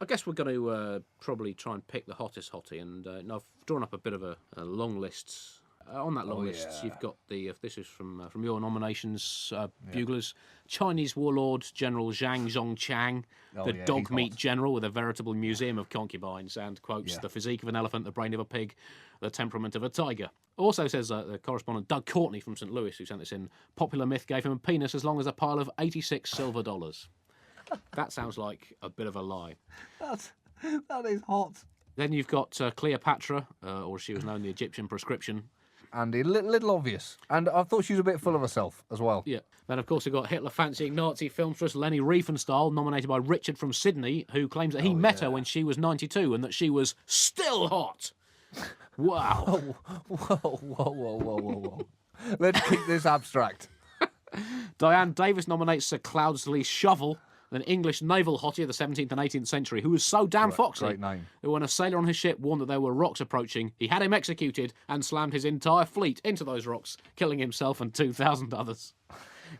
I guess we're going to probably try and pick the hottest hottie, and I've drawn up a bit of a long list. On that long list, yeah. you've got the. This is from your nominations, Buglers. Chinese warlord General Zhang Zhongchang, the yeah, dog he's meat hot. general with a veritable museum of concubines, and quotes Yeah. the physique of an elephant, the brain of a pig, the temperament of a tiger. Also says the correspondent Doug Courtney from St. Louis, who sent this in. Popular myth gave him a penis as long as a pile of 86 silver dollars. That sounds like a bit of a lie. That is hot. Then you've got Cleopatra, or she was known the Egyptian prescription. Andy, little obvious. And I thought she was a bit full of herself as well. Yeah. Then, of course, we've got Hitler-fancying Nazi filmstress Leni Riefenstahl, nominated by Richard from Sydney, who claims that he met her when she was 92 and that she was still hot. Wow. Whoa. Let's keep this abstract. Diane Davis nominates Sir Cloudsley Shovel, an English naval hottie of the 17th and 18th century, who was so damn foxy great name. that when a sailor on his ship warned that there were rocks approaching, he had him executed and slammed his entire fleet into those rocks, killing himself and 2,000 others.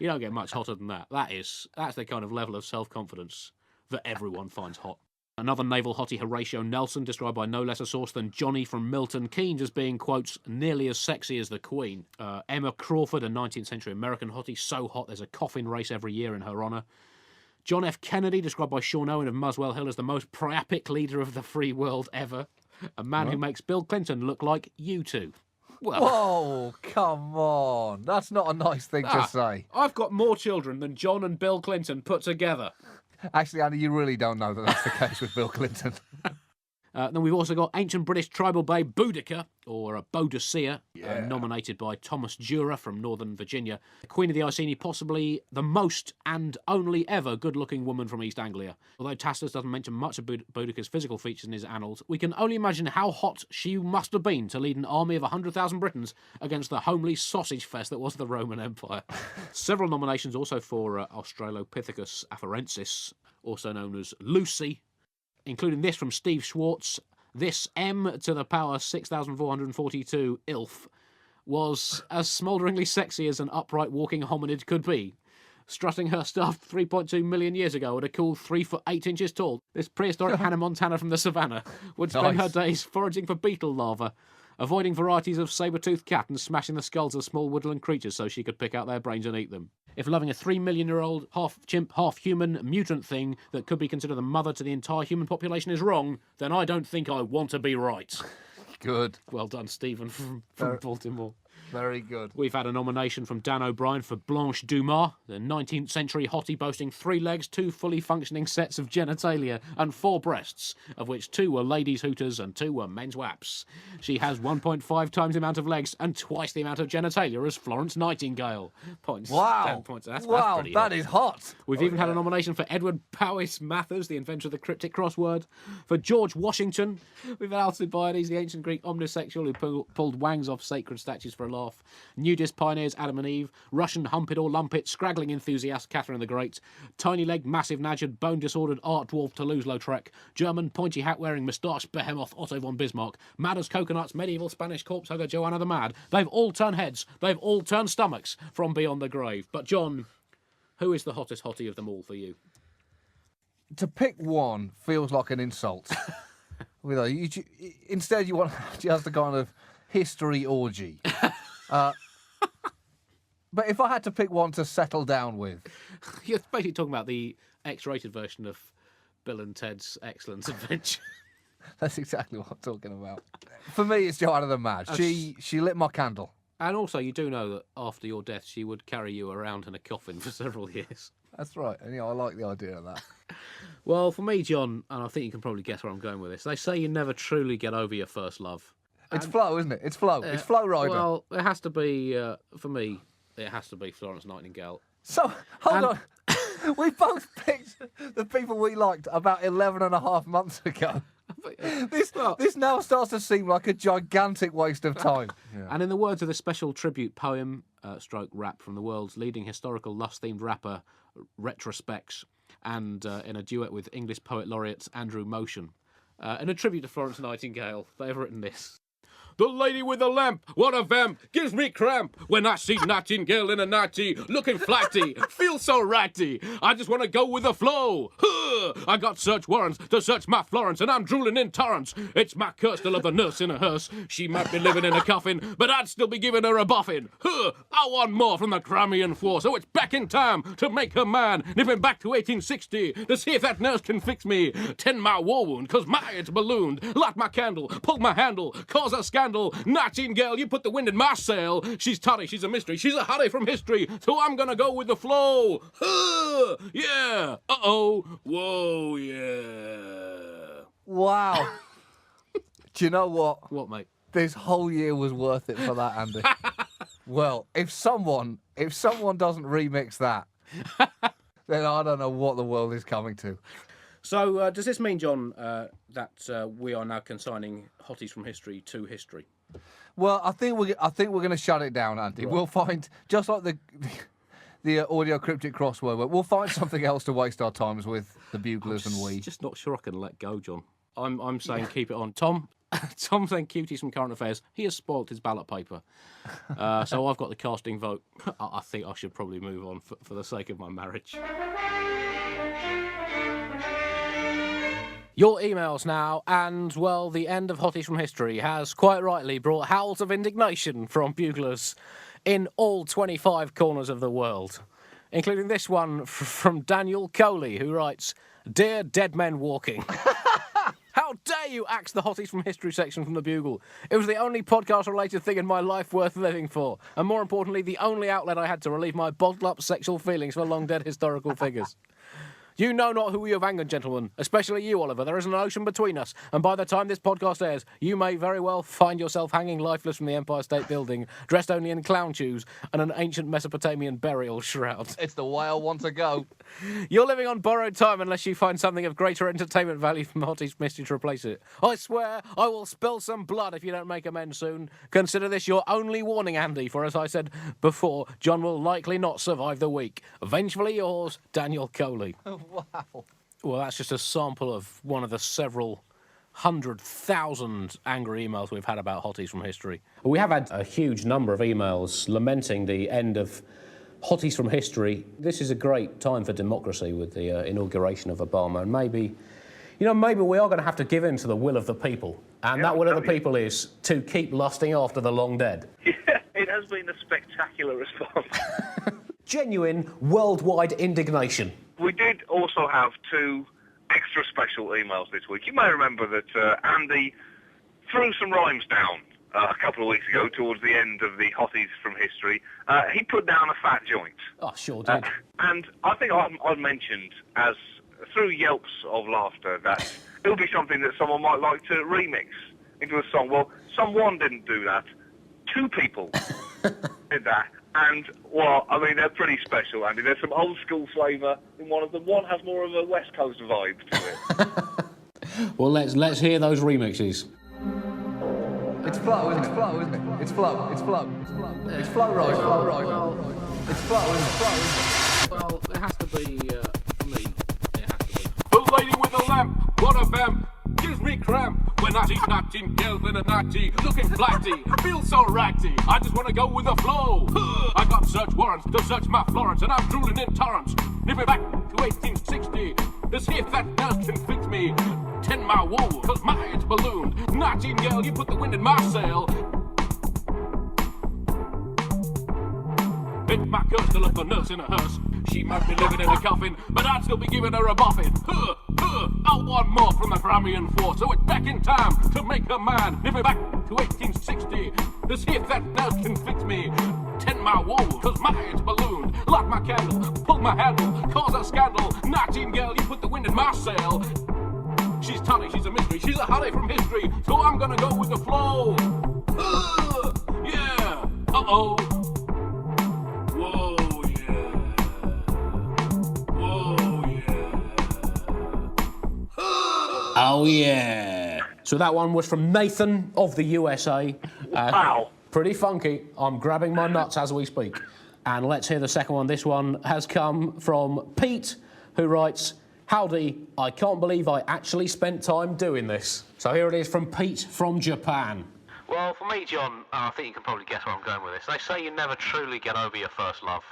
You don't get much hotter than that. That's the kind of level of self-confidence that everyone finds hot. Another naval hottie, Horatio Nelson, described by no less a source than Johnny from Milton Keynes as being, quotes, nearly as sexy as the Queen. Emma Crawford, a 19th century American hottie, so hot there's a coffin race every year in her honour. John F. Kennedy, described by Sean Owen of Muswell Hill as the most priapic leader of the free world ever. A man who makes Bill Clinton look like you two. Well, Whoa, come on. That's not a nice thing to say. I've got more children than John and Bill Clinton put together. Actually, Andy, you really don't know that that's the case with Bill Clinton. Then we've also got ancient British tribal babe Boudica, or Boadicea, nominated by Thomas Dura from Northern Virginia. The Queen of the Iceni, possibly the most and only ever good-looking woman from East Anglia. Although Tacitus doesn't mention much of Boudica's physical features in his annals, we can only imagine how hot she must have been to lead an army of 100,000 Britons against the homely sausage fest that was the Roman Empire. Several nominations also for Australopithecus afarensis, also known as Lucy, including this from Steve Schwartz. This M to the power 6,442 ILF was as smoulderingly sexy as an upright walking hominid could be. Strutting her stuff 3.2 million years ago at a cool 3 foot 8 inches tall, this prehistoric Hannah Montana from the savannah would spend her days foraging for beetle larvae, avoiding varieties of saber-toothed cat and smashing the skulls of small woodland creatures so she could pick out their brains and eat them. If loving a 3 million-year-old, half-chimp, half-human mutant thing that could be considered the mother to the entire human population is wrong, then I don't think I want to be right. Good. Well done, Stephen from Baltimore. Very good. We've had a nomination from Dan O'Brien for Blanche Dumas, the 19th century hottie boasting 3 legs, 2 fully functioning sets of genitalia, and 4 breasts, of which 2 were ladies' hooters and 2 were men's waps. She has 1.5 times the amount of legs and twice the amount of genitalia as Florence Nightingale. Points. Wow. 10 points. That's Wow, pretty that hot. is hot. We've even had a nomination for Edward Powys Mathers, the inventor of the cryptic crossword. For George Washington, we've had Alcibiades, the ancient Greek omnisexual who pulled wangs off sacred statues for a laugh. Nudist pioneers Adam and Eve, Russian humpit or lumpet, scraggling enthusiast Catherine the Great, tiny-legged, massive nadgered, bone-disordered art dwarf Toulouse-Lautrec, German pointy hat-wearing moustache behemoth Otto von Bismarck, mad as coconuts, medieval Spanish corpse hugger Joanna the Mad. They've all turned heads, they've all turned stomachs from beyond the grave. But John, who is the hottest hottie of them all for you? To pick one feels like an insult. Instead, you want just a kind of history orgy. But if I had to pick one to settle down with... You're basically talking about the X-rated version of Bill and Ted's Excellent Adventure. That's exactly what I'm talking about. For me, it's Joanna the Mad. She lit my candle. And also, you do know that after your death, she would carry you around in a coffin for several years. That's right. And, I like the idea of that. Well, for me, John, and I think you can probably guess where I'm going with this, they say you never truly get over your first love. It's Flo, isn't it? It's Flo. It's Flo Rider. Well, it has to be, for me, it has to be Florence Nightingale. So, hold on. We both picked the people we liked about 11 and a half months ago. This now starts to seem like a gigantic waste of time. Yeah. And in the words of the special tribute poem, stroke rap from the world's leading historical lust-themed rapper, Retrospects, and in a duet with English poet laureate Andrew Motion, in a tribute to Florence Nightingale, they have written this. The lady with the lamp, what a vamp, gives me cramp when I see Nightingale in a nightie, looking flatty, feel so ratty. I just want to go with the flow. Huh! I got search warrants to search my Florence, and I'm drooling in torrents. It's my curse to love the nurse in a hearse. She might be living in a coffin, but I'd still be giving her a boffin. Huh! I want more from the Crimean War, so it's back in time to make her man, nipping back to 1860 to see if that nurse can fix me. Tend my war wound, 'cause my it's ballooned. Light my candle, pull my handle, cause a scandal. Nightingale, you put the wind in my sail. She's toddy, she's a mystery, she's a hottie from history, so I'm gonna go with the flow. Yeah. Uh-oh. Whoa, yeah. Wow. Do you know what? What, mate? This whole year was worth it for that, Andy. Well, if someone doesn't remix that, then I don't know what the world is coming to. So, does this mean, John, that we are now consigning Hotties from History to history? Well, I think we're going to shut it down, Andy. Right. We'll find, just like the audio cryptic crossword, we'll find something else to waste our times with, the Buglers and we. Just not sure I can let go, John. I'm saying keep it on. Tom's saying cuties from current affairs. He has spoilt his ballot paper. So I've got the casting vote. I think I should probably move on for the sake of my marriage. Your emails now, and, well, the end of Hotties from History has quite rightly brought howls of indignation from Buglers in all 25 corners of the world, including this one from Daniel Coley, who writes, "Dear Dead Men Walking, how dare you axe the Hotties from History section from the Bugle? It was the only podcast-related thing in my life worth living for, and more importantly, the only outlet I had to relieve my bottled-up sexual feelings for long-dead historical figures. You know not who you have angered, gentlemen, especially you, Oliver. There is an ocean between us, and by the time this podcast airs, you may very well find yourself hanging lifeless from the Empire State Building, dressed only in clown shoes and an ancient Mesopotamian burial shroud. It's the way I want to go. You're living on borrowed time unless you find something of greater entertainment value from Hotties Mystery to replace it. I swear I will spill some blood if you don't make amends soon. Consider this your only warning, Andy, for as I said before, John will likely not survive the week. Vengefully yours, Daniel Coley." Wow. Well, that's just a sample of one of the several 100,000 angry emails we've had about Hotties from History. We have had a huge number of emails lamenting the end of Hotties from History. This is a great time for democracy with the inauguration of Obama, and maybe we are going to have to give in to the will of the people. And that will of the people is to keep lusting after the long dead. Yeah, it has been a spectacular response. Genuine worldwide indignation. We did also have two extra special emails this week. You may remember that Andy threw some rhymes down a couple of weeks ago towards the end of the Hotties from History. He put down a fat joint. Oh, sure did. And I think I've mentioned, as through yelps of laughter, that it would be something that someone might like to remix into a song. Well, someone didn't do that. Two people did that. And, well, I mean, they're pretty special, Andy. There's some old school flavour in one of them. One has more of a West Coast vibe to it. Well, let's hear those remixes. It's flow, isn't it? Flow, isn't it? It's flow. It's flow. It's flow, right? Flow, right? It's flow, isn't it? Flow, isn't it? Well, it has to be, for me, it has to be. The lady with the lamp, what a vamp, gives me cramp when I see Nightingale in a nightie, looking flatty, feel so ratty. I just want to go with the flow. I got search warrants to search my Florence, and I'm drooling in torrents. Nipping back to 1860 to see if that nurse can fix me. Tend my wool, 'cause my it's ballooned. Nightingale, you put the wind in my sail. It's my curse to look for nurse in a hearse. She might be living in a coffin, but I'd still be giving her a boffin. I want more from the Crimean War, so it's back in time to make her man. Nipping back to 1860 to see if that nurse can fix me. Tend my wool, 'cause my it's ballooned. Light my candle, pull my handle, cause a scandal. Nightingale, you put the wind in my sail. She's toddy, she's a mystery, she's a hottie from history, so I'm gonna go with the flow. Yeah. Uh-oh. Whoa, yeah. Whoa, yeah. Oh, yeah. So that one was from Nathan of the USA. Wow. Pretty funky. I'm grabbing my nuts as we speak. And let's hear the second one. This one has come from Pete, who writes, "Howdy, I can't believe I actually spent time doing this." So here it is from Pete from Japan. Well, for me, John, I think you can probably guess where I'm going with this. They say you never truly get over your first love.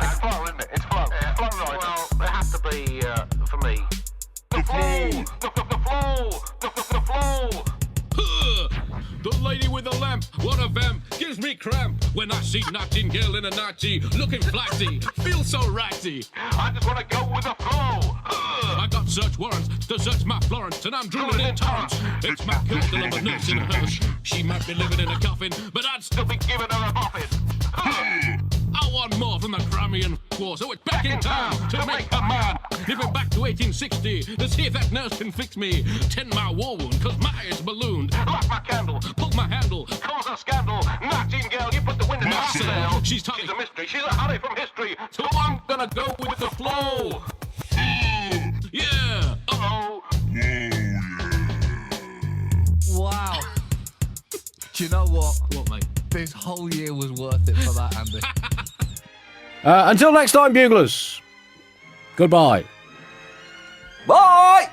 It's flow, isn't it? It's flow. Yeah. Flow right. Well, it has to be, for me. The flow! The flow! The flow! The lady with the lamp, one of them, gives me cramp when I see Nightingale in a nightie, looking flatty, feel so ratty. I just want to go with the flow! I got search warrants to search my Florence, and I'm drooling in torrents. It's my girl, still I'm a nurse in a hearse. She might be living in a coffin, but I'd still be giving her a boffin. I want more from the Crimean War, so it's back in time to make a man. Living back to 1860 to see if that nurse can fix me. Tend my war wound, cause my head's ballooned. Light my candle, Pull my handle. cause a scandal. Nightingale, you put the wind in my sail. She's She's a mystery, she's a honey from history. So I'm gonna go with the flow. Yeah. Oh, Wow. Do you know what? What, mate? This whole year was worth it for that, Andy. Until next time, Buglers. Goodbye. Bye!